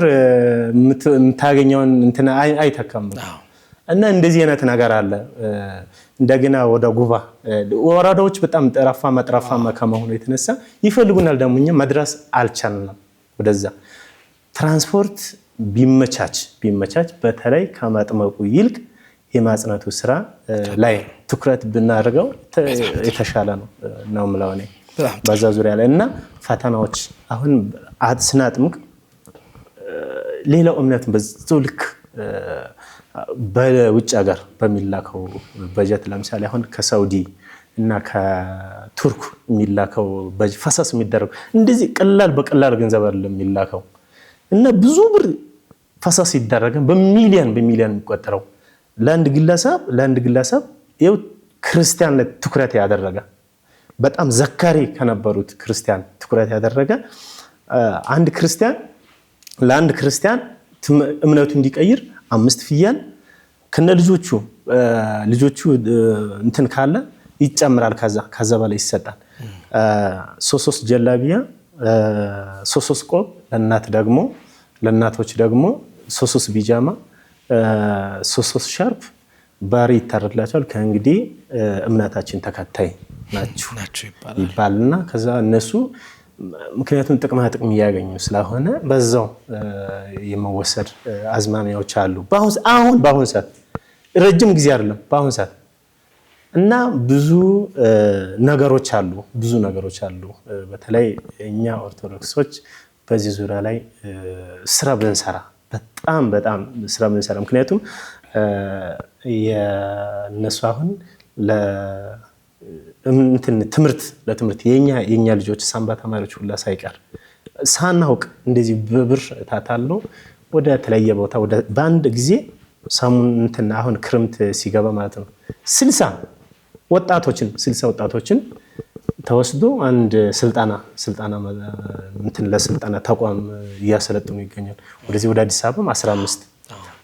የምታገኘውን እንትን አይተካም እና እንደዚህ አይነት ነገር አለ። እንደገና ወደ ጉባ ወራዳዎች በጣም ጠራፋማ ከመሆኑ የተነሳ ይፈልጉናል። ደግሞ እኛ መድረስ አልቻልንም። ወደዛ ትራንስፖርት ቢመቻች በተለይ ከመጥመቁ ይልቅ የማጽናቱ ስራ ላይ ትኩረት ብናደርገው የተሻለ ነው የምለው እኔ በዛ ዙሪያ ላይ እና ፈተናዎች አሁን ስናጥምቅ ሌላው እምነትን በዛው ልክ በውጭ ሀገር በሚላከው በጀት ለምሳሌ አሁን ከሳውዲ እና ከቱርክ የሚላከው ፈሳስ የሚደረግ እንደዚህ በቀላል ገንዘብ አይደለም የሚላከው እና ብዙ ብር ፈሳስ ይደረጋል። በሚሊዮን የሚቆጠረው ለአንድ ግለሰብ ይኸው ክርስቲያን ላይ ትኩረት ያደረገ በጣም ዘካሪ ከነበሩት ክርስቲያን ትኩረት ያደረገ ለአንድ ክርስቲያን እምነቱ እንዲቀይር 5 ፍየል ከነ ልጆቹ እንትን ካለ ይጨምራል። ከዛ በላይ ይሰጣል። 3 ጀላቢያ፣ 3 ቆብ ለእናቶች ደግሞ 3 ቢጃማ፣ 3 ሻርፕ ባሪ ይታረድላቸዋል። ከእንግዲህ እምነታችን ተከታይ ናችሁ ይባልና ከዛ እነሱ ምክንያቱም ጥቅም እያገኙ ስለሆነ በዛው የመወሰድ አዝማሚያዎች አሉ። በአሁን ሰዓት ረጅም ጊዜ አይደለም። በአሁን ሰዓት እና ብዙ ነገሮች አሉ። በተለይ እኛ ኦርቶዶክሶች በዚህ ዙሪያ ላይ ስራ ብንሰራ በጣም ስራ ብንሰራ ምክንያቱም የነሱ አሁን ለትምህርት የኛ ልጆች ሳምባ ተማሪዎች ሁላ ሳይቀር ሳናውቅ እንደዚህ በብር ታታለው ወደ ተለየ ቦታ ወደ ባንድ ጊዜ ሳሙን አሁን ክረምት ሲገባ ማለት ነው 60 ወጣቶችን ተወስዶ አንድ ስልጣና ለስልጣና ተቋም እያሰለጠኑ ይገኛል። ወደዚህ ወደ አዲስ አበባ 15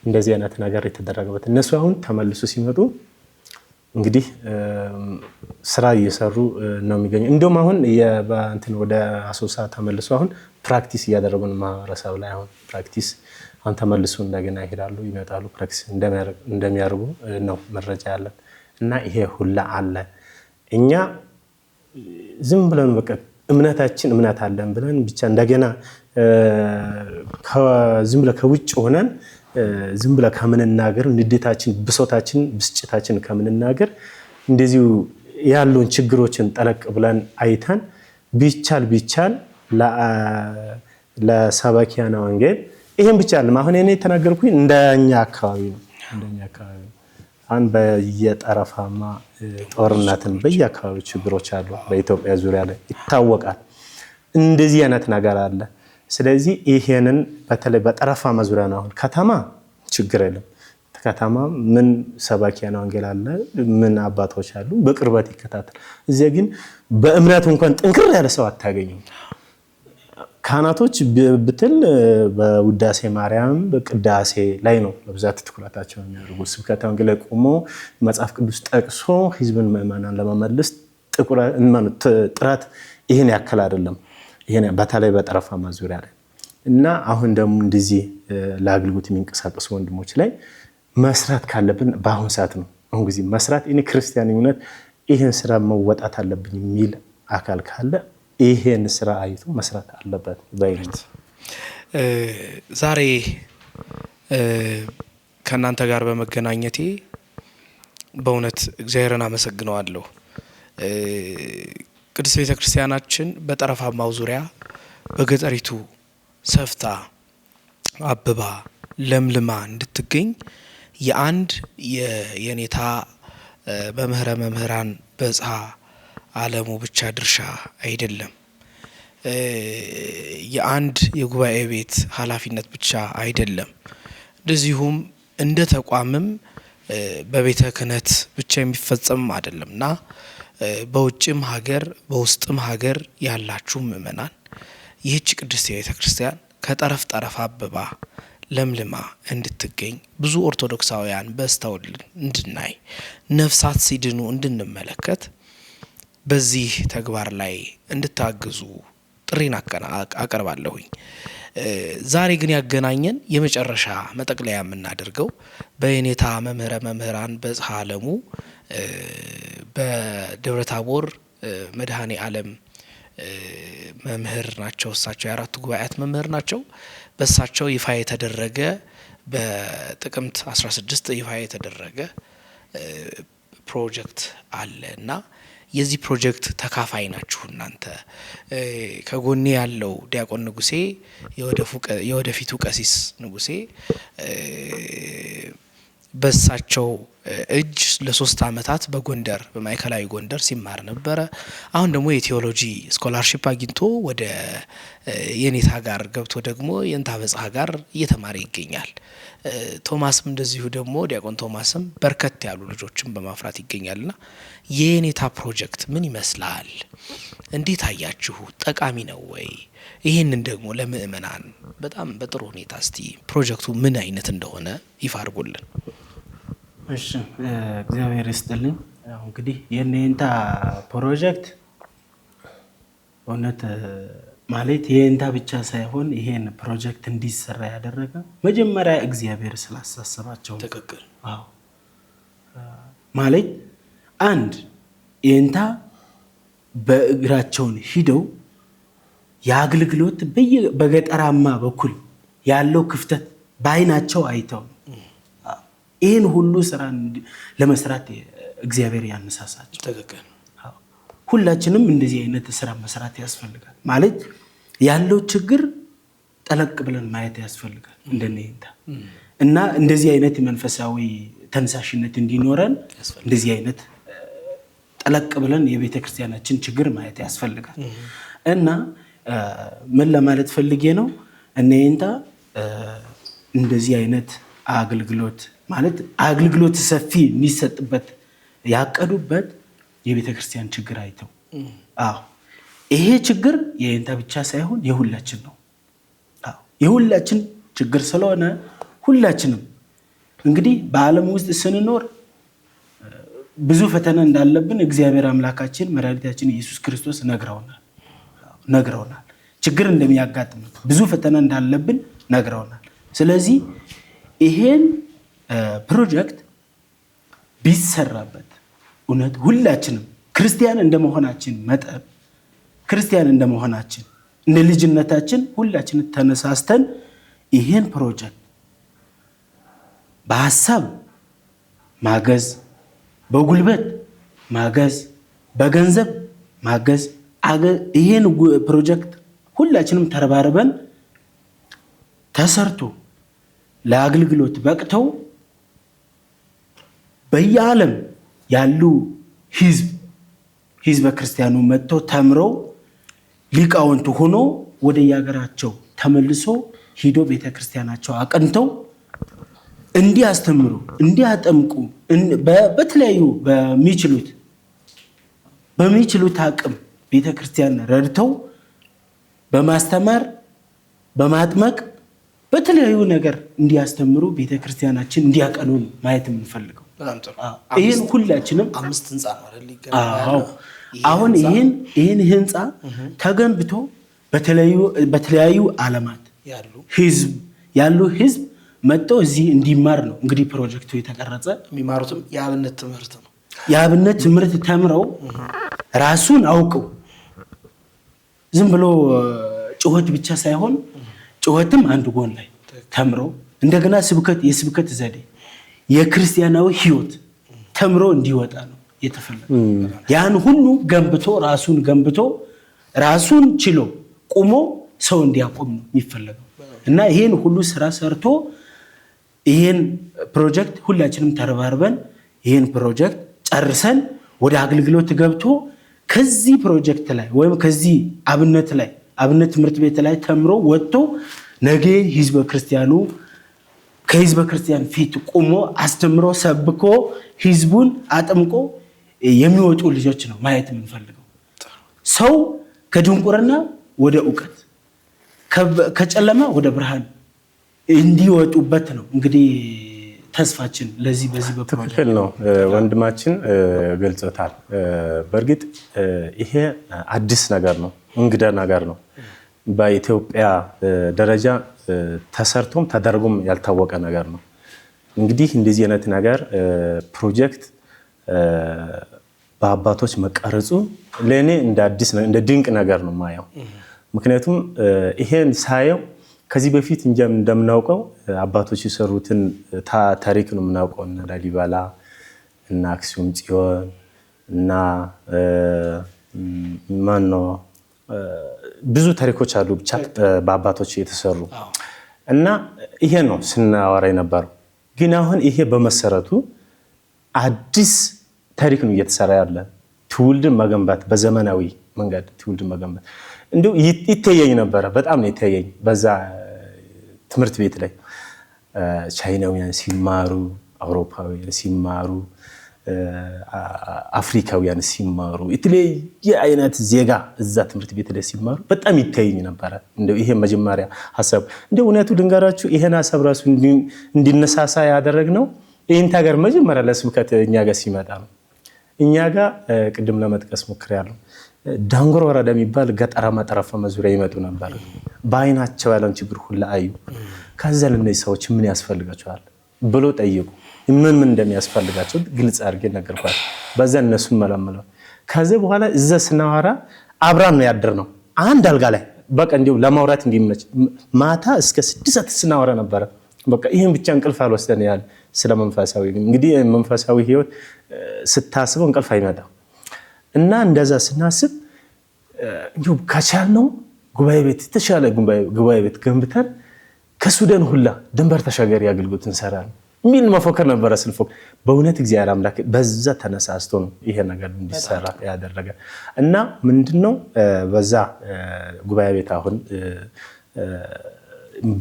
እንደዚህ አይነት ነገር የተደረገበት እነሱ አሁን ተመልሶ ሲመጡ እንግዲህ ስራ እየሰሩ ነው የሚገኘው። እንደውም አሁን ወደ አሶሳ ተመልሶ አሁን ፕራክቲስ እያደረጉ ነው ማህበረሰብ ላይ አሁን ፕራክቲስ አሁን ተመልሶ እንደገና ይሄዳሉ ይመጣሉ ፕራክቲስ እንደሚያደርጉ ነው መረጃ ያለን እና ይሄ ሁላ አለ። እኛ ዝም ብለን በቃ እምነታችን እምነት አለን ብለን ብቻ እንደገና ዝም ብለን ከውጭ ሆነን ዝም ብለን ከምንናገር ንዴታችን ብሶታችን ብስጭታችን ከምንናገር እንደዚሁ ያሉን ችግሮችን ጠለቅ ብለን አይተን ቢቻል ለሰባኪያነ ወንጌል ይሄን ብቻ አለ አሁን እኔ ተናገርኩኝ እንደኛ አካባቢ ነው አሁን በየጠረፋማ ጦርነትን በየአካባቢው ችግሮች አሉ በኢትዮጵያ ዙሪያ ላይ ይታወቃል። እንደዚህ አይነት ነገር አለ። ስለዚህ ይሄንን በተለይ በጠረፋማ ዙሪያ ነው አሁን ከተማ ችግር የለም። ከተማ ምን ሰባኪያነ ወንጌል አለ ምን አባቶች አሉ በቅርበት ይከታተል። እዚያ ግን በእምነት እንኳን ጥንክር ያለ ሰው አታገኙም። ካህናቶች ብትል በውዳሴ ማርያም በቅዳሴ ላይ ነው በብዛት ትኩረታቸው የሚያደርጉት። ስብከተ ወንጌል ላይ ቆሞ መጽሐፍ ቅዱስ ጠቅሶ ህዝብን ምዕመናን ለመመለስ ጥረት ይሄን ያክል አይደለም። ይሄን በተለይ በጠረፋማ ዙሪያ ላይ እና አሁን ደግሞ እንደዚህ ለአገልግሎት የሚንቀሳቀሱ ወንድሞች ላይ መስራት ካለብን በአሁን ሰዓት ነው። አሁን ጊዜ መስራት እኔ ክርስቲያንነት ይሄን ስራ መወጣት አለብኝ የሚል አካል ካለ ይሄን ስራ አይቶ መስራት አለበት ባይነት። ዛሬ ከናንተ ጋር በመገናኘቴ በእውነት እግዚአብሔርን አመሰግነዋለሁ። ቅድስት ቤተክርስቲያናችን በጠረፋማው ዙሪያ በገጠሪቱ ሰፍታ አብባ ለምልማ እንድትገኝ የአንድ የኔታ መምህራን በጽሐ ዓለሙ ብቻ ድርሻ አይደለም። የአንድ የጉባኤ ቤት ኃላፊነት ብቻ አይደለም። እንደዚሁም እንደ ተቋምም በቤተ ክህነት ብቻ የሚፈጸም አይደለምና በውጭም ሀገር በውስጥም ሀገር ያላችሁ ምእመናን ይህች ቅድስት ቤተ ክርስቲያን ከጠረፍ ጠረፍ አብባ ለምልማ እንድትገኝ ብዙ ኦርቶዶክሳውያን በስተውልን እንድናይ ነፍሳት ሲድኑ እንድንመለከት በዚህ ተግባር ላይ እንድታግዙ ጥሪን አቀርባለሁኝ። ዛሬ ግን ያገናኘን የመጨረሻ መጠቅለያ የምናደርገው በየኔታ መምህራን በጽሐ ዓለሙ በደብረ ታቦር መድኃኔ ዓለም መምህር ናቸው። እሳቸው የአራቱ ጉባኤያት መምህር ናቸው። በእሳቸው ይፋ የተደረገ በጥቅምት 16 ይፋ የተደረገ ፕሮጀክት አለ እና የዚህ ፕሮጀክት ተካፋይ ናችሁ እናንተ። ከጎኔ ያለው ዲያቆን ንጉሴ የወደፊቱ ቀሲስ ንጉሴ በሳቸው እጅ ለ3 ዓመታት በጎንደር በማዕከላዊ ጎንደር ሲማር ነበረ። አሁን ደግሞ የቴዎሎጂ ስኮላርሺፕ አግኝቶ ወደ የኔታ ጋር ገብቶ ደግሞ የእንታ በጽሐ ጋር እየተማረ ይገኛል። ቶማስም እንደዚሁ ደግሞ ዲያቆን ቶማስም በርከት ያሉ ልጆችን በማፍራት ይገኛልና የኔታ ፕሮጀክት ምን ይመስላል? እንዴት አያችሁ? ጠቃሚ ነው ወይ? ይህንን ደግሞ ለምእመናን በጣም በጥሩ ሁኔታ እስቲ ፕሮጀክቱ ምን አይነት እንደሆነ ይፋ አድርጎልን። እሺ እግዚአብሔር ይስጥልኝ። እንግዲህ የኔታ ፕሮጀክት እውነት ማለት የኔታ ብቻ ሳይሆን ይሄን ፕሮጀክት እንዲሰራ ያደረገ መጀመሪያ እግዚአብሔር ስላሳሰባቸው። ትክክል። አዎ ማለት አንድ የኔታ በእግራቸውን ሂደው የአገልግሎት በገጠራማ በኩል ያለው ክፍተት በአይናቸው አይተው ይህን ሁሉ ስራ ለመስራት እግዚአብሔር ያነሳሳቸው። ትክክል። ሁላችንም እንደዚህ አይነት ስራ መስራት ያስፈልጋል። ማለት ያለው ችግር ጠለቅ ብለን ማየት ያስፈልጋል። እና እንደዚህ አይነት መንፈሳዊ ተነሳሽነት እንዲኖረን እንደዚህ አይነት ጠለቅ ብለን የቤተ ክርስቲያናችን ችግር ማየት ያስፈልጋል። እና ምን ለማለት ፈልጌ ነው እነይንታ እንደዚህ አይነት አገልግሎት ማለት አገልግሎት ሰፊ የሚሰጥበት ያቀዱበት የቤተ ክርስቲያን ችግር አይተው ይሄ ችግር የእንታ ብቻ ሳይሆን የሁላችን ነው። የሁላችን ችግር ስለሆነ ሁላችንም እንግዲህ በዓለም ውስጥ ስንኖር ብዙ ፈተና እንዳለብን እግዚአብሔር አምላካችን መድኃኒታችን ኢየሱስ ክርስቶስ ነግረውናል። ችግር እንደሚያጋጥም ብዙ ፈተና እንዳለብን ነግረውናል። ስለዚህ ይሄን ፕሮጀክት ቢሰራበት እውነት ሁላችንም ክርስቲያን እንደመሆናችን መጠን ክርስቲያን እንደመሆናችን እንደ ልጅነታችን ሁላችን ተነሳስተን ይሄን ፕሮጀክት በሐሳብ ማገዝ፣ በጉልበት ማገዝ፣ በገንዘብ ማገዝ ይሄን ፕሮጀክት ሁላችንም ተረባርበን ተሰርቶ ለአገልግሎት በቅተው በየዓለም ያሉ ህዝበ ክርስቲያኑ መጥተው ተምረው ሊቃውንቱ ሆኖ ወደ የሀገራቸው ተመልሶ ሂዶ ቤተክርስቲያናቸው አቀንተው እንዲያስተምሩ እንዲያጠምቁ በተለያዩ በሚችሉት አቅም ቤተክርስቲያን ረድተው በማስተማር በማጥመቅ በተለያዩ ነገር እንዲያስተምሩ ቤተክርስቲያናችን እንዲያቀኑ ማየት የምንፈልገው። ይሄን ሁላችንም 5 ህንጻ ነው አይደል? አሁን ይሄን ህንጻ ተገንብቶ በተለያዩ ዓለማት ያሉ ህዝብ መጥተው እዚህ እንዲማር ነው እንግዲህ ፕሮጀክቱ የተቀረጸ። የሚማሩትም የአብነት ትምህርት ነው። የአብነት ትምህርት ተምረው ራሱን አውቀው ዝም ብሎ ጩኸት ብቻ ሳይሆን ጩኸትም አንድ ጎን ላይ ተምረው እንደገና የስብከት ዘዴ የክርስቲያናዊ ህይወት ተምሮ እንዲወጣ ነው የተፈለገው። ያን ሁሉ ራሱን ችሎ ቆሞ ሰው እንዲያቆም ነው የሚፈለገው። እና ይሄን ሁሉ ስራ ሰርቶ ይሄን ፕሮጀክት ሁላችንም ተረባርበን ይሄን ፕሮጀክት ጨርሰን ወደ አገልግሎት ገብቶ ከዚህ ፕሮጀክት ላይ ወይም ከዚህ አብነት ትምህርት ቤት ላይ ተምሮ ወጥቶ ነገ ህዝበ ክርስቲያን ፊት ቆሞ አስተምሮ ሰብኮ ህዝቡን አጥምቆ የሚወጡ ልጆች ነው ማየት የምንፈልገው። ሰው ከድንቁርና ወደ ዕውቀት ከጨለማ ወደ ብርሃን እንዲወጡበት ነው እንግዲህ ተስፋችን። በዚህ ትክክል ነው ወንድማችን ገልጾታል። በእርግጥ ይሄ አዲስ ነገር ነው፣ እንግዳ ነገር ነው። በኢትዮጵያ ደረጃ ተሰርቶም ተደርጎም ያልታወቀ ነገር ነው። እንግዲህ እንደዚህ አይነት ነገር ፕሮጀክት በአባቶች መቀረጹ ለእኔ እንደ ድንቅ ነገር ነው ማየው። ምክንያቱም ይሄን ሳየው ከዚህ በፊት እንደምናውቀው አባቶች የሰሩትን ታሪክ ነው የምናውቀው። እና ላሊበላ እና አክሱም ጽዮን እና ብዙ ታሪኮች አሉ ብቻ በአባቶች የተሰሩ እና ይሄ ነው ስናወራ የነበረው። ግን አሁን ይሄ በመሰረቱ አዲስ ታሪክ ነው እየተሰራ ያለ። ትውልድን መገንባት በዘመናዊ መንገድ ትውልድን መገንባት እንደው ይተየኝ ነበረ። በጣም ነው ይተየኝ። በዛ ትምህርት ቤት ላይ ቻይናውያን ሲማሩ፣ አውሮፓውያን ሲማሩ፣ አፍሪካውያን ሲማሩ፣ የተለያየ አይነት ዜጋ እዛ ትምህርት ቤት ላይ ሲማሩ በጣም ይተየኝ ነበረ። እንደው ይሄ መጀመሪያ ሐሳብ እንደው እውነቱ ድንገራችሁ ይሄን ሐሳብ ራሱ እንዲነሳሳ ያደረግነው ይሄን ታገር መጀመሪያ ለስብከት እኛ ጋር ሲመጣ ነው። እኛ ጋር ቅድም ለመጥቀስ ሞክሬያለሁ። ዳንጎር ወረዳ የሚባል ገጠራማ ጠረፋማ ዙሪያ ይመጡ ነበር። በአይናቸው ያለን ችግር ሁሉ አዩ። ከዛ ለእነዚህ ሰዎች ምን ያስፈልጋቸዋል ብሎ ጠየቁ። ምን እንደሚያስፈልጋቸው ግልጽ አድርጌ ነገርኳቸው። በዛ እነሱን መለመለው። ከዚህ በኋላ እዛ ስናወራ አብራን ነው ያደርነው አንድ አልጋ ላይ። በቃ እንዲሁ ለማውራት እንዲመች ማታ እስከ 6 ሰዓት ስናወራ ነበረ። በቃ ይሄን ብቻ እንቅልፍ አልወሰደን ያህል ስለ መንፈሳዊ እንግዲህ መንፈሳዊ ህይወት ስታስበው እንቅልፍ አይመጣም። እና እንደዛ ስናስብ እንዲሁ ከቻልነው ጉባኤ ቤት የተሻለ ጉባኤ ቤት ገንብተን ከሱዳን ሁላ ድንበር ተሻጋሪ አገልግሎት እንሰራለን ሚል መፎከር ነበረ ስንፎክ። በእውነት እግዚአብሔር አምላክ በዛ ተነሳስቶ ነው ይሄ ነገር እንዲሰራ ያደረገ እና ምንድነው በዛ ጉባኤ ቤት አሁን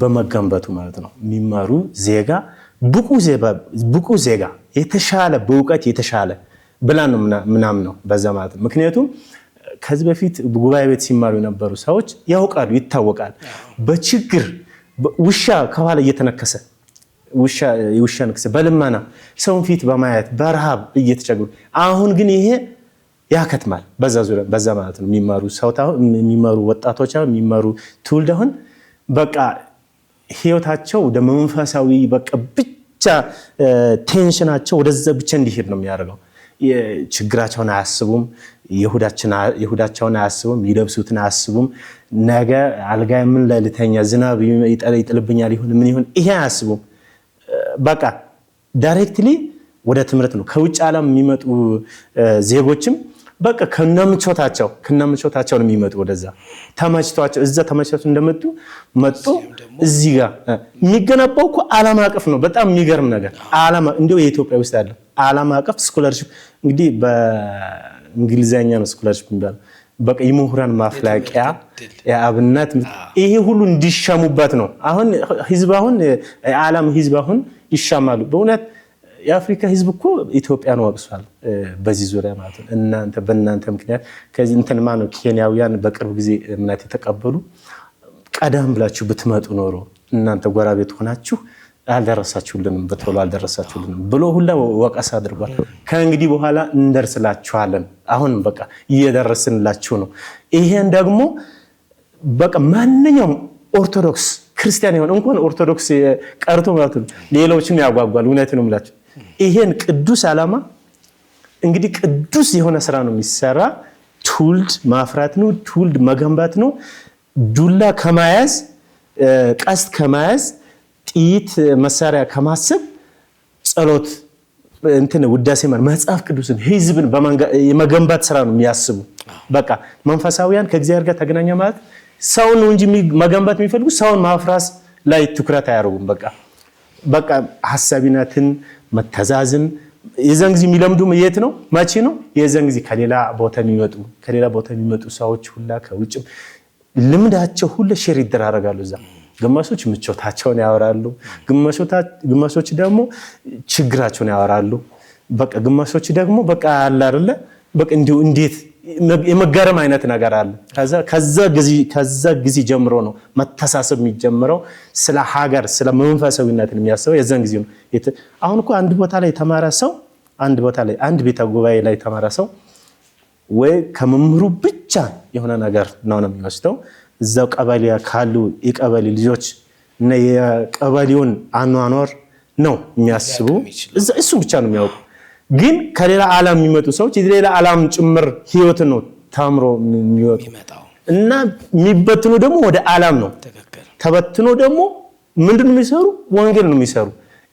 በመገንባቱ ማለት ነው የሚማሩ ዜጋ ብቁ ዜጋ የተሻለ በእውቀት የተሻለ ብላን ነው ምናምን ነው በዛ ማለት ነው። ምክንያቱም ከዚህ በፊት ጉባኤ ቤት ሲማሩ የነበሩ ሰዎች ያውቃሉ፣ ይታወቃል። በችግር ውሻ ከኋላ እየተነከሰ ውሻ ንክሰ በልመና ሰውን ፊት በማየት በረሃብ እየተቸገሩ፣ አሁን ግን ይሄ ያከትማል። በዛ ዙሪያ በዛ ማለት ነው የሚማሩ ወጣቶች የሚማሩ ትውልድ አሁን በቃ ህይወታቸው ወደ መንፈሳዊ በቃ ብቻ ቴንሽናቸው ወደዛ ብቻ እንዲሄድ ነው የሚያደርገው። ችግራቸውን አያስቡም፣ ይሁዳቸውን አያስቡም፣ ይለብሱትን አያስቡም። ነገ አልጋ ምን ላይ ልተኛ፣ ዝናብ ይጥልብኛል ይሁን ምን ይሁን ይሄ አያስቡም። በቃ ዳይሬክትሊ ወደ ትምህርት ነው። ከውጭ ዓለም የሚመጡ ዜጎችም በቃ ከነምቾታቸው ነው የሚመጡ ወደዛ ተመችቷቸው እዛ ተመችቷቸው እንደመጡ መጡ። እዚህ ጋር የሚገነባው እኮ ዓለም አቀፍ ነው። በጣም የሚገርም ነገር እንደው የኢትዮጵያ ውስጥ ያለው ዓለም አቀፍ ስኮላርሺፕ እንግዲህ በእንግሊዘኛ ነው ስኮላርሺፕ የሚባለው። በቃ የምሁራን ማፍላቂያ የአብነት ይሄ ሁሉ እንዲሻሙበት ነው። አሁን የዓለም ህዝብ አሁን ይሻማሉ። በእውነት የአፍሪካ ህዝብ እኮ ኢትዮጵያን ወቅሷል በዚህ ዙሪያ ማለት ነው። በእናንተ ምክንያት ከዚህ ነው ኬንያውያን በቅርብ ጊዜ እምነት የተቀበሉ ቀደም ብላችሁ ብትመጡ ኖሮ እናንተ ጎረቤት ሆናችሁ አልደረሳችሁልንም ብሎ ሁላ ወቀሳ አድርጓል። ከእንግዲህ በኋላ እንደርስላችኋለን። አሁን በቃ እየደረስንላችሁ ነው። ይሄን ደግሞ በቃ ማንኛውም ኦርቶዶክስ ክርስቲያን ይሆን እንኳን ኦርቶዶክስ ቀርቶ ማለት ነው ሌሎችን ያጓጓል። እውነት ነው የምላችሁ። ይሄን ቅዱስ ዓላማ እንግዲህ ቅዱስ የሆነ ስራ ነው የሚሰራ። ትውልድ ማፍራት ነው፣ ትውልድ መገንባት ነው። ዱላ ከማያዝ ቀስት ከማያዝ ጥይት መሳሪያ ከማሰብ ጸሎት ውዳሴ መጽሐፍ ቅዱስን ህዝብን የመገንባት ስራ ነው የሚያስቡ። በቃ መንፈሳዊያን ከእግዚአብሔር ጋር ተገናኘ ማለት ሰውን ነው እንጂ መገንባት የሚፈልጉ ሰውን ማፍራስ ላይ ትኩረት አያደርጉም። በቃ ሐሳቢነትን መተዛዝን የዛን ጊዜ የሚለምዱ የት ነው መቼ ነው? የዛን ጊዜ ከሌላ ቦታ የሚመጡ ሰዎች ሁላ ከውጭ ልምዳቸው ሁሉ ሼር ይደራረጋሉ። እዛ ግማሾች ምቾታቸውን ያወራሉ፣ ግማሾች ደግሞ ችግራቸውን ያወራሉ። በቃ ግማሾች ደግሞ በቃ አለ አይደለ በቃ እንዴት የመገረም አይነት ነገር አለ። ከዛ ጊዜ ጀምሮ ነው መተሳሰብ የሚጀምረው። ስለ ሀገር ስለ መንፈሳዊነትን የሚያስበው የዛን ጊዜ ነው። አሁን እኮ አንድ ቦታ ላይ የተማረ ሰው አንድ ቤተ ጉባኤ ላይ የተማረ ሰው ወይ ከመምህሩ ብቻ የሆነ ነገር ነው የሚወስደው። እዛው ቀበሌ ካሉ የቀበሌ ልጆች እና የቀበሌውን አኗኗር ነው የሚያስቡ። እሱ ብቻ ነው የሚያውቁ። ግን ከሌላ ዓለም የሚመጡ ሰዎች የሌላ ዓለም ጭምር ህይወት ነው ታምሮ የሚወጣው እና የሚበትኑ ደግሞ ወደ ዓለም ነው። ተበትኖ ደግሞ ምንድነው የሚሰሩ? ወንጌል ነው የሚሰሩ።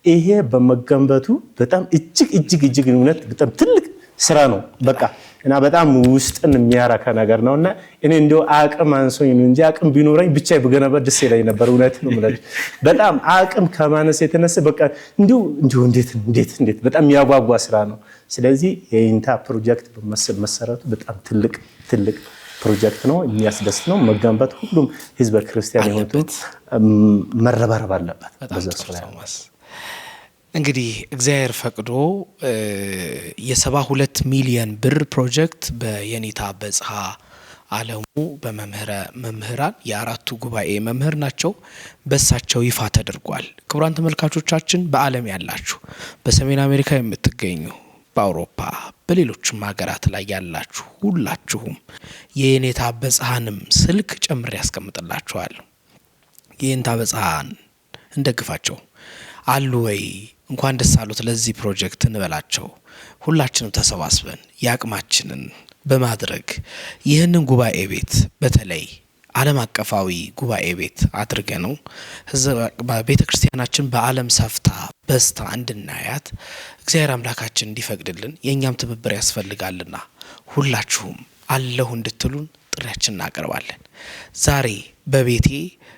ይሄ በመገንበቱ በጣም እጅግ እውነት በጣም ትልቅ ስራ ነው። በቃ እና በጣም ውስጥን የሚያረካ ነገር ነውና እኔ እንደው አቅም አንሶኝ ነው እንጂ አቅም ቢኖረኝ ብቻ ብገነባ ደስ ይለኝ ነበር። እውነት ነው ማለት በጣም አቅም ከማነስ የተነሳ በቃ እንደው እንዴት በጣም የሚያጓጓ ስራ ነው። ስለዚህ የኢንታ ፕሮጀክት በመሰረቱ በጣም ትልቅ ፕሮጀክት ነው። የሚያስደስት ነው። መገንባት ሁሉም ህዝበ ክርስቲያን የሆኑት መረባረብ አለበት በዛ ስራ። እንግዲህ እግዚአብሔር ፈቅዶ የ72 ሚሊዮን ብር ፕሮጀክት በየኔታ በጽሐ አለሙ በመምህራን የአራቱ ጉባኤ መምህር ናቸው። በሳቸው ይፋ ተደርጓል። ክቡራን ተመልካቾቻችን በዓለም ያላችሁ በሰሜን አሜሪካ የምትገኙ በአውሮፓ በሌሎችም ሀገራት ላይ ያላችሁ ሁላችሁም የየኔታ በጽሐንም ስልክ ጨምሬ ያስቀምጥላችኋል። የየኔታ በጽሐን እንደግፋቸው አሉ ወይ? እንኳን ደስ አሉት ለዚህ ፕሮጀክት እንበላቸው። ሁላችንም ተሰባስበን የአቅማችንን በማድረግ ይህንን ጉባኤ ቤት በተለይ ዓለም አቀፋዊ ጉባኤ ቤት አድርገ ነው ቤተ ክርስቲያናችን በዓለም ሰፍታ በስታ እንድናያት እግዚአብሔር አምላካችን እንዲፈቅድልን የእኛም ትብብር ያስፈልጋልና ሁላችሁም አለሁ እንድትሉን ጥሪያችን እናቀርባለን። ዛሬ በቤቴ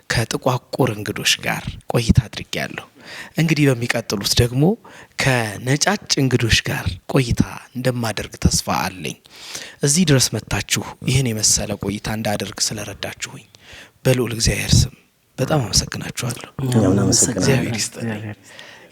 ከጥቋቁር እንግዶች ጋር ቆይታ አድርጌያለሁ። እንግዲህ በሚቀጥሉት ደግሞ ከነጫጭ እንግዶች ጋር ቆይታ እንደማደርግ ተስፋ አለኝ። እዚህ ድረስ መጥታችሁ ይህን የመሰለ ቆይታ እንዳደርግ ስለረዳችሁኝ በልዑል እግዚአብሔር ስም በጣም አመሰግናችኋለሁ። እግዚአብሔር ይስጥልኝ።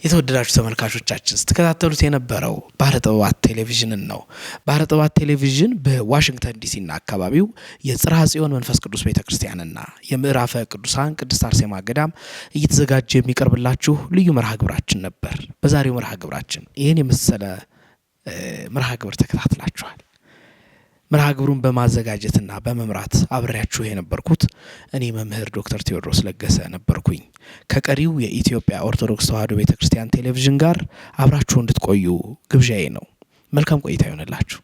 የተወደዳችሁ ተመልካቾቻችን ስትከታተሉት የነበረው ባህረ ጥበባት ቴሌቪዥንን ነው። ባህረ ጥበባት ቴሌቪዥን በዋሽንግተን ዲሲና አካባቢው የጽርሐ ጽዮን መንፈስ ቅዱስ ቤተክርስቲያንና የምዕራፈ ቅዱሳን ቅድስት አርሴማ ገዳም እየተዘጋጀ የሚቀርብላችሁ ልዩ መርሃ ግብራችን ነበር። በዛሬው መርሃ ግብራችን ይህን የመሰለ መርሃ ግብር ተከታትላችኋል። መርሃ ግብሩን በማዘጋጀትና በመምራት አብሬያችሁ የነበርኩት እኔ መምህር ዶክተር ቴዎድሮስ ለገሰ ነበርኩኝ። ከቀሪው የኢትዮጵያ ኦርቶዶክስ ተዋሕዶ ቤተክርስቲያን ቴሌቪዥን ጋር አብራችሁ እንድትቆዩ ግብዣዬ ነው። መልካም ቆይታ ይሆንላችሁ።